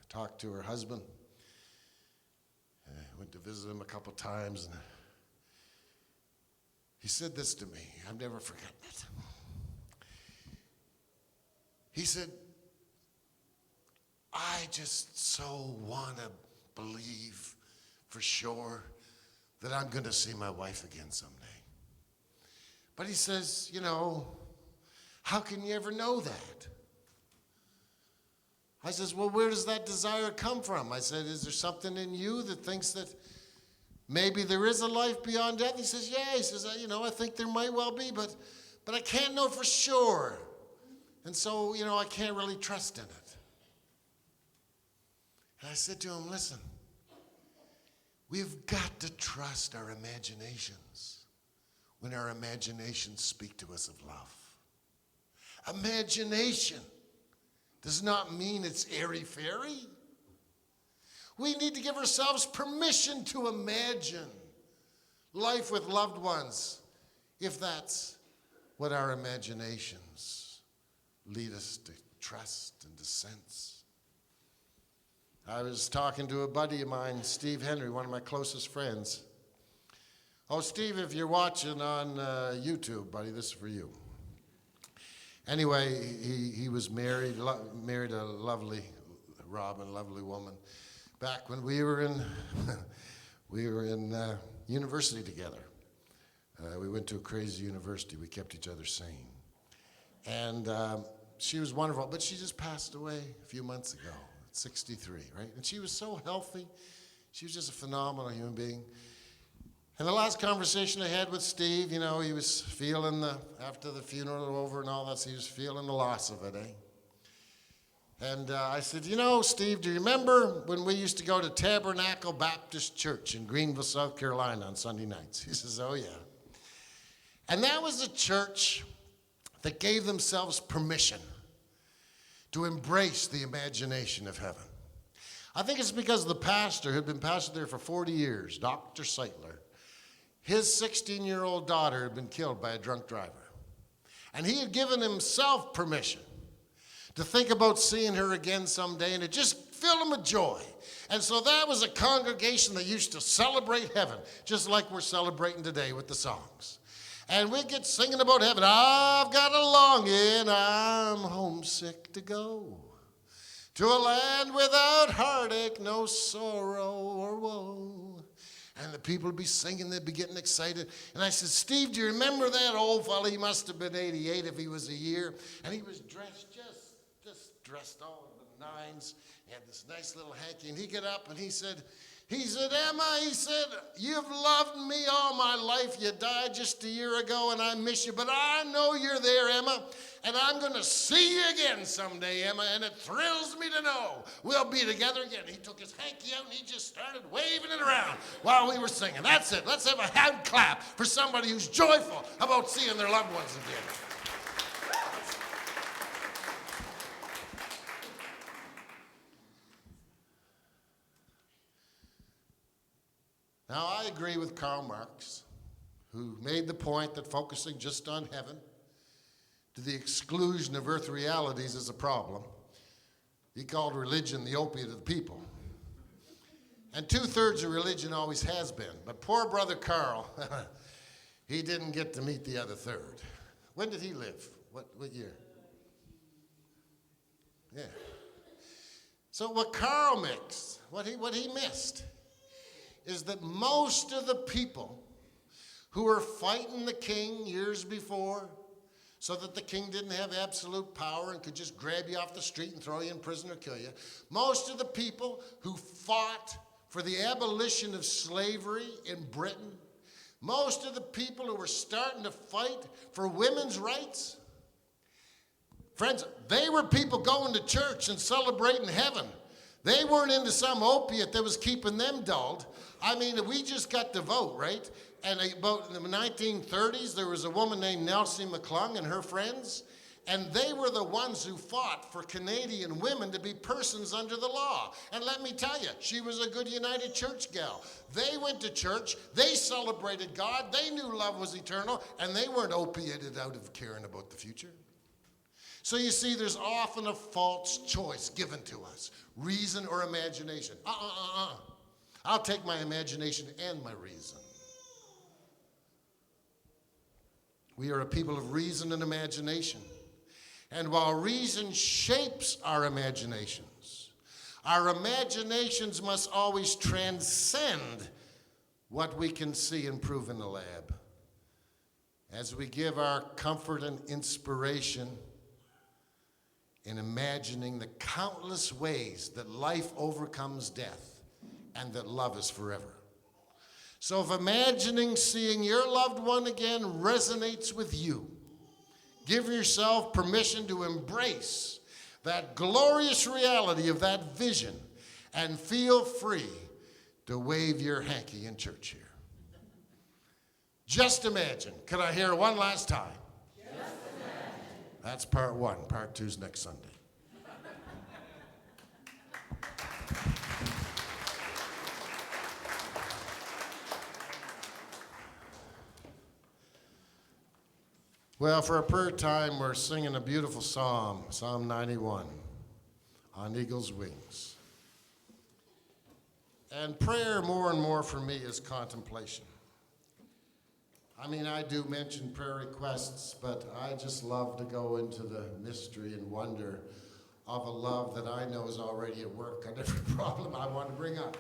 S1: Talked to her husband. I went to visit him a couple times, and he said this to me. I've never forgotten it. He said, I just so want to believe for sure that I'm going to see my wife again someday. But he says, you know, how can you ever know that? I says, well, where does that desire come from? I said, is there something in you that thinks that maybe there is a life beyond death? He says, yeah. He says, you know, I think there might well be, but I can't know for sure. And so, you know, I can't really trust in it. And I said to him, listen, we've got to trust our imaginations when our imaginations speak to us of love. Imagination does not mean it's airy-fairy. We need to give ourselves permission to imagine life with loved ones, if that's what our imaginations lead us to trust and to sense. I was talking to a buddy of mine, Steve Henry, one of my closest friends. Oh, Steve, if you're watching on YouTube, buddy, this is for you. Anyway, he was married a lovely Robin, lovely woman. Back when we were in university together. We went to a crazy university. We kept each other sane. And she was wonderful, but she just passed away a few months ago, at 63, right? And she was so healthy. She was just a phenomenal human being. And the last conversation I had with Steve, you know, he was feeling after the funeral over and all that, so he was feeling the loss of it, eh? And I said, you know, Steve, do you remember when we used to go to Tabernacle Baptist Church in Greenville, South Carolina on Sunday nights? He says, oh, yeah. And that was a church that gave themselves permission to embrace the imagination of heaven. I think it's because the pastor, who had been pastor there for 40 years, Dr. Seitler, his 16-year-old daughter had been killed by a drunk driver. And he had given himself permission to think about seeing her again someday, and it just filled him with joy. And so that was a congregation that used to celebrate heaven, just like we're celebrating today with the songs. And we'd get singing about heaven. I've got a longing, I'm homesick to go to a land without heartache, no sorrow or woe. And the people would be singing, they'd be getting excited. And I said, Steve, do you remember that old fella? He must have been 88 if he was a year. And he was dressed just dressed all in the nines. He had this nice little hanky. And he got up and he said, Emma, he said, you've loved me all my life. You died just a year ago and I miss you. But I know you're there, Emma. And I'm going to see you again someday, Emma. And it thrills me to know we'll be together again. He took his hanky out and he just started waving it around while we were singing. That's it. Let's have a hand clap for somebody who's joyful about seeing their loved ones again. Now, I agree with Karl Marx, who made the point that focusing just on heaven to the exclusion of earth realities is a problem. He called religion the opiate of the people. And 2/3 of religion always has been. But poor brother Carl, he didn't get to meet the other third. When did he live? What year? Yeah. So what Carl mixed, what he missed, is that most of the people who were fighting the king years before so that the king didn't have absolute power and could just grab you off the street and throw you in prison or kill you, most of the people who fought for the abolition of slavery in Britain, most of the people who were starting to fight for women's rights, friends, they were people going to church and celebrating heaven. They weren't into some opiate that was keeping them dulled. I mean, we just got to vote, right? And about in the 1930s, there was a woman named Nelsie McClung and her friends, and they were the ones who fought for Canadian women to be persons under the law. And let me tell you, she was a good United Church gal. They went to church, they celebrated God, they knew love was eternal, and they weren't opiated out of caring about the future. So you see, there's often a false choice given to us, reason or imagination. I'll take my imagination and my reason. We are a people of reason and imagination. And while reason shapes our imaginations must always transcend what we can see and prove in the lab. As we give our comfort and inspiration in imagining the countless ways that life overcomes death and that love is forever. So if imagining seeing your loved one again resonates with you, give yourself permission to embrace that glorious reality of that vision and feel free to wave your hanky in church here. Just imagine. Can I hear one last time? Just imagine. That's part one. Part two's next Sunday. Well, for a prayer time, we're singing a beautiful psalm, Psalm 91, On Eagle's Wings. And prayer, more and more for me, is contemplation. I mean, I do mention prayer requests, but I just love to go into the mystery and wonder of a love that I know is already at work on every problem I want to bring up.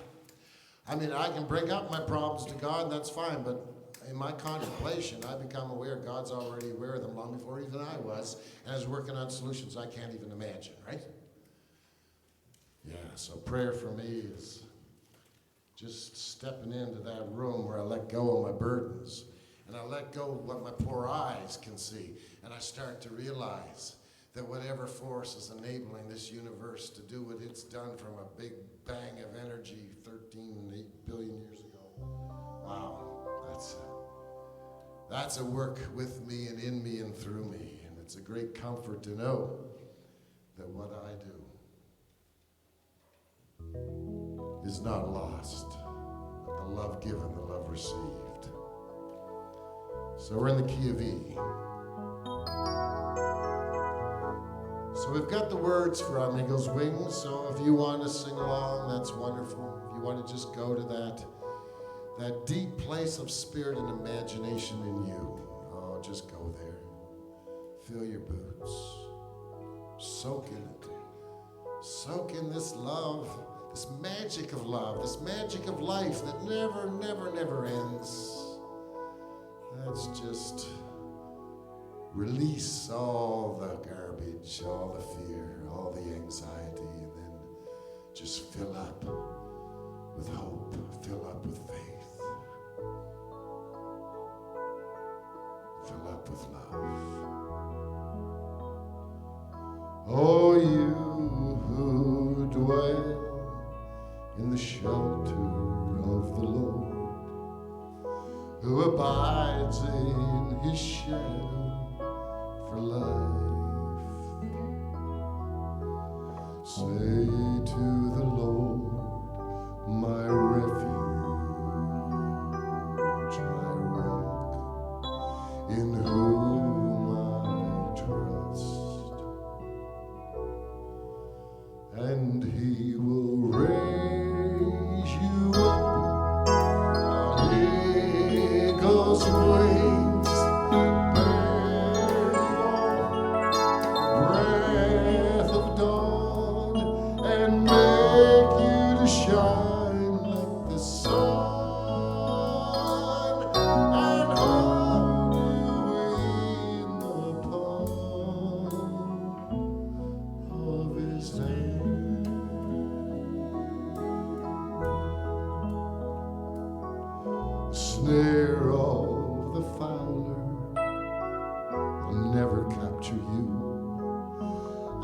S1: I mean, I can bring up my problems to God, and that's fine, but in my contemplation, I become aware God's already aware of them long before even I was, and is working on solutions I can't even imagine, right? Yeah, so prayer for me is just stepping into that room where I let go of my burdens, and I let go of what my poor eyes can see, and I start to realize that whatever force is enabling this universe to do what it's done from a big bang of energy 13.8 billion years ago. Wow, that's a work with me and in me and through me, and it's a great comfort to know that what I do is not lost, but the love given, the love received. So we're in the key of E. So we've got the words for On Eagle's Wings, so if you want to sing along, that's wonderful. If you want to just go to that deep place of spirit and imagination in you, oh, just go there. Fill your boots. Soak in it. Soak in this love, this magic of love, this magic of life that never, never, never ends. Let's just release all the garbage, all the fear, all the anxiety, and then just fill up with hope, fill up with faith. Fill up with love. Oh, you who dwell in the shelter of the Lord, who abides in his shadow for life, say to the Lord, my refuge, my rock, in whom I trust, and he will raise you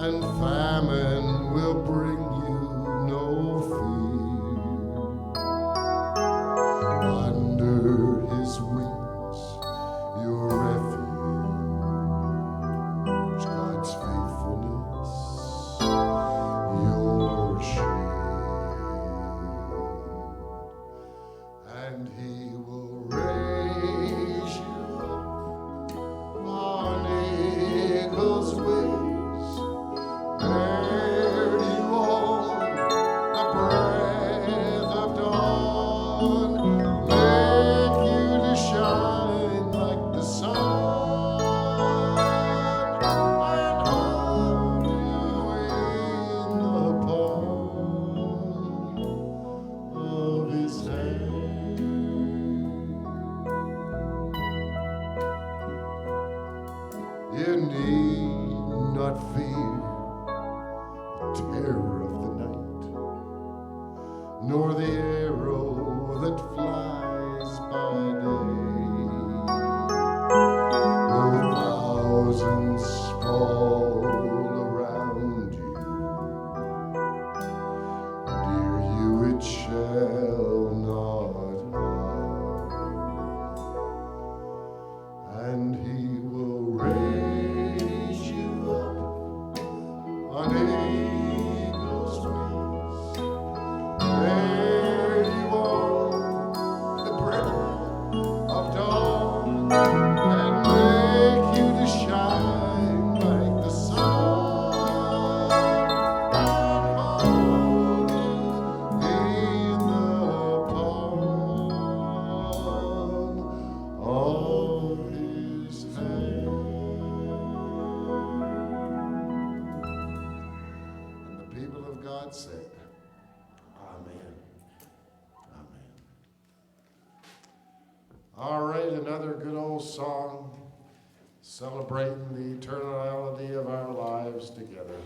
S1: and famine will bring you no fear. Under his wings, your refuge, God's faithfulness, your shield, and he will raise you on eagle's wings, bear you on the breath of dawn, make you to shine like the sun, and hold you in the palm of his hand. You need not fear the terror of the night, nor the arrow that flies by day. Though thousands fall around you, dear you it shall not harm, and he will raise you up on eagle's wings, bear you on the breath of dawn, and make you to shine like the sun, and hold you in the palm of his hand. And the people of God said, Amen. Amen. All right, another good old song celebrating the eternality of our lives together.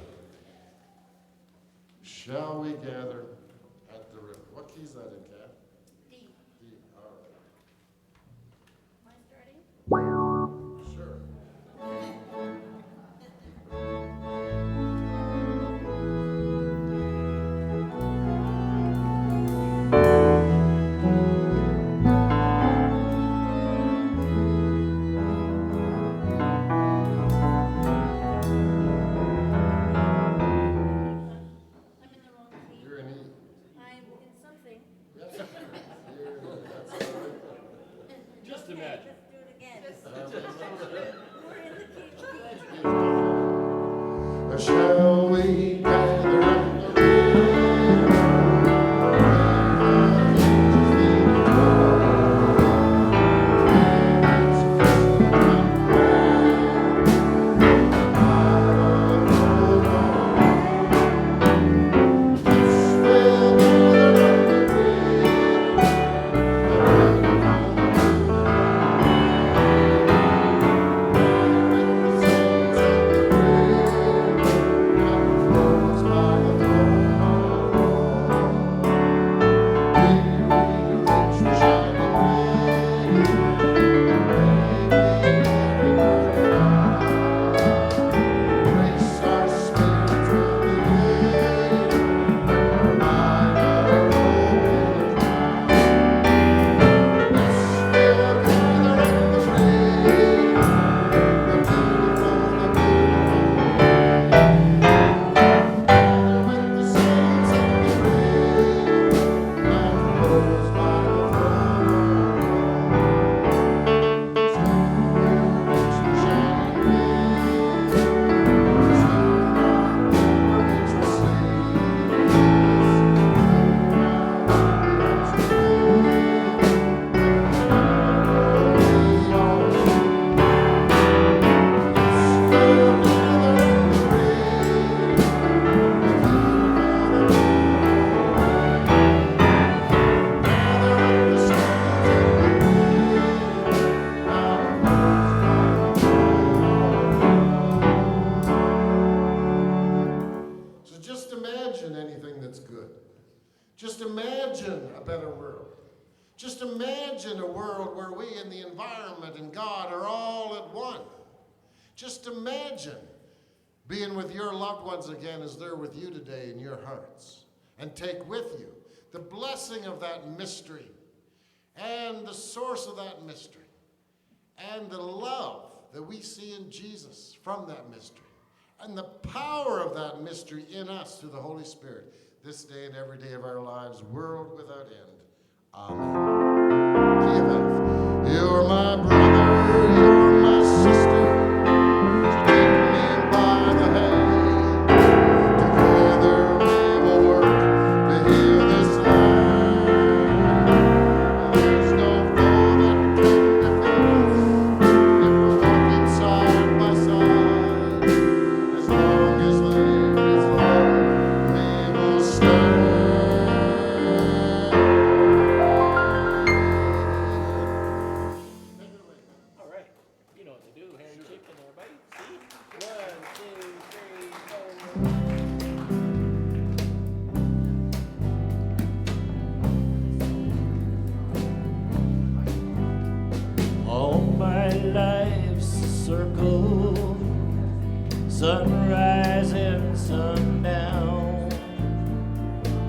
S1: Shall we gather at the river? What key is that in, Kat?
S15: D.
S1: D. All
S15: Am I starting?
S1: right. Sure.
S15: I'm in the wrong key.
S1: You're in E.
S15: I'm in something.
S1: Yes. That's all right.
S3: Just
S15: Okay,
S3: imagine.
S15: let's do it again.
S3: We're
S15: in the key.
S1: Shall we gather at the river? Just imagine a better world. Just imagine a world where we and the environment and God are all at one. Just imagine being with your loved ones again as they're with you today in your hearts. And take with you the blessing of that mystery and the source of that mystery and the love that we see in Jesus from that mystery and the power of that mystery in us through the Holy Spirit this day and every day of our lives, world without end. Amen. Give it. You're my brother, you're my sister. Take me by the hand. Together we will work to heal this land. There's no foe that can defeat us if we're walking side by side. As long as there is love, we will stand.
S3: All right. You know what to do. Harry chicken there, buddy. See? 1, 2, 3, 4. All my life's a circle, sunrise and sundown.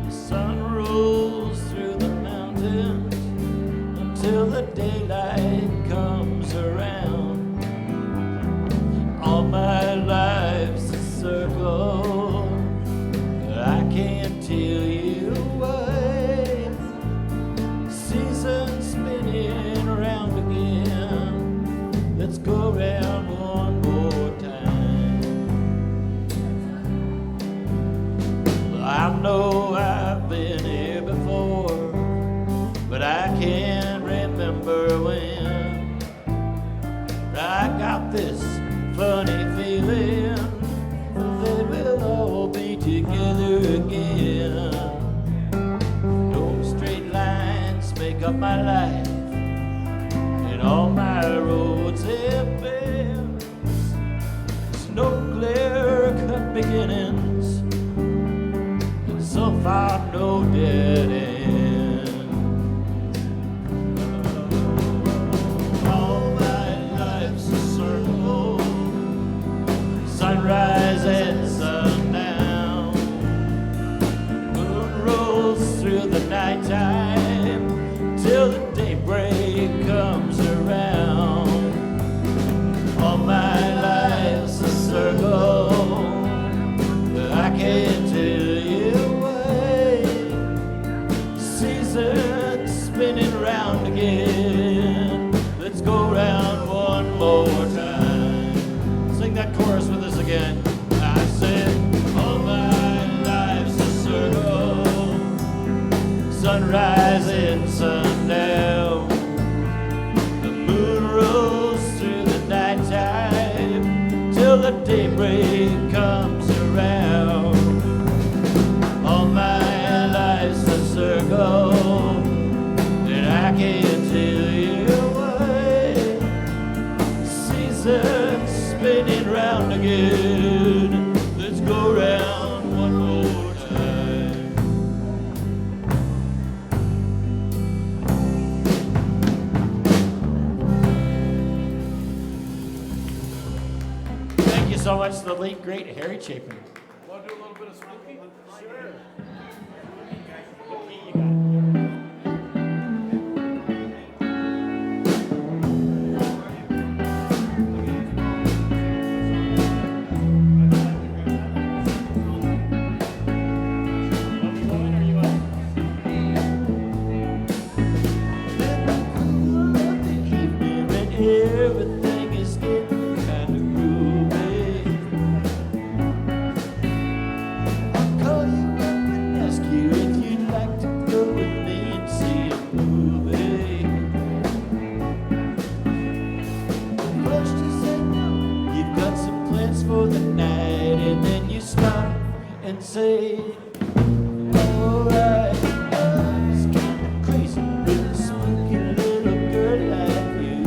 S3: The sun rolls through the mountains until the daylight comes around. All my life's a circle, I can't tell you why. Seasons spinning around again, let's go round one more time. I know I've been here before, but I can't remember when. I got this funny feeling that we'll all be together again. No straight lines make up my life, and all my roads have bends. There's no clear-cut beginnings, and so far no dead ends. All my life's a circle, sunrise and sundown. Moon rolls through the nighttime till the daybreak comes around. All my life's a circle, I can't tell you why. Seasons spinning round again, let's go round one more time. Sing that chorus with us again. I said, all my life's a circle, sunrise and sundown. The moon rolls through the nighttime till the daybreak comes around. All my life's a circle, and I can't tell you why. Seasons spinning round again, let's go round one more time. Thank you so much to the late, great Harry Chapin.
S4: Want to do a little bit of spooky? Sure.
S3: Everything is getting kind of groovy. I'll call you up and ask you if you'd like to go with me and see a movie. First you say no, you've got some plans for the night, and then you stop and say, alright, it's kind of crazy with a spooky little girl like you.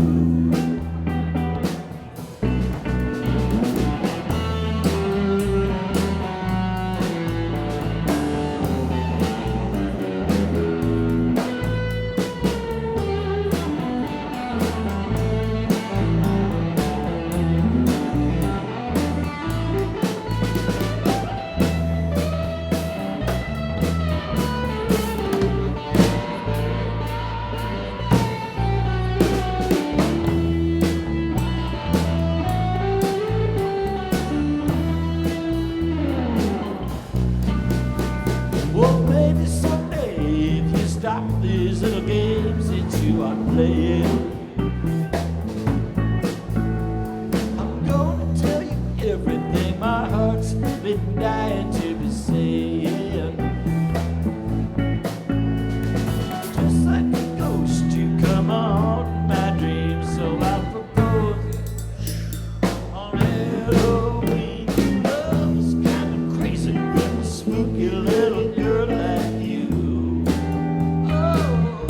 S17: playing. I'm gonna tell you everything my heart's been dying to be saying. Just like a ghost, you come on in my dreams, so I propose on Halloween. Love is kind of crazy with a spooky little girl like you. Oh,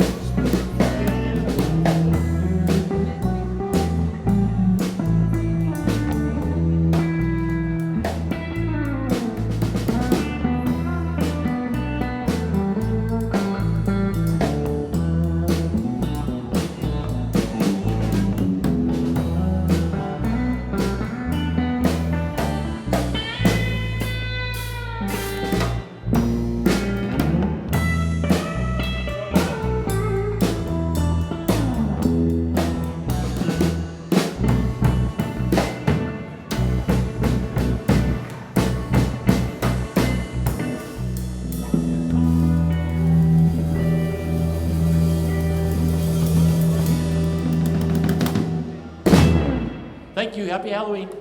S4: Thank you. Happy Halloween.
S3: Please,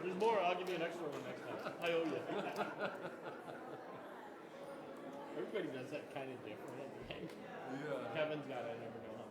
S3: there's more. I'll give you an extra one next time. I owe you. Everybody does that kind of different at the end.
S13: Yeah.
S3: Kevin's got it. I never know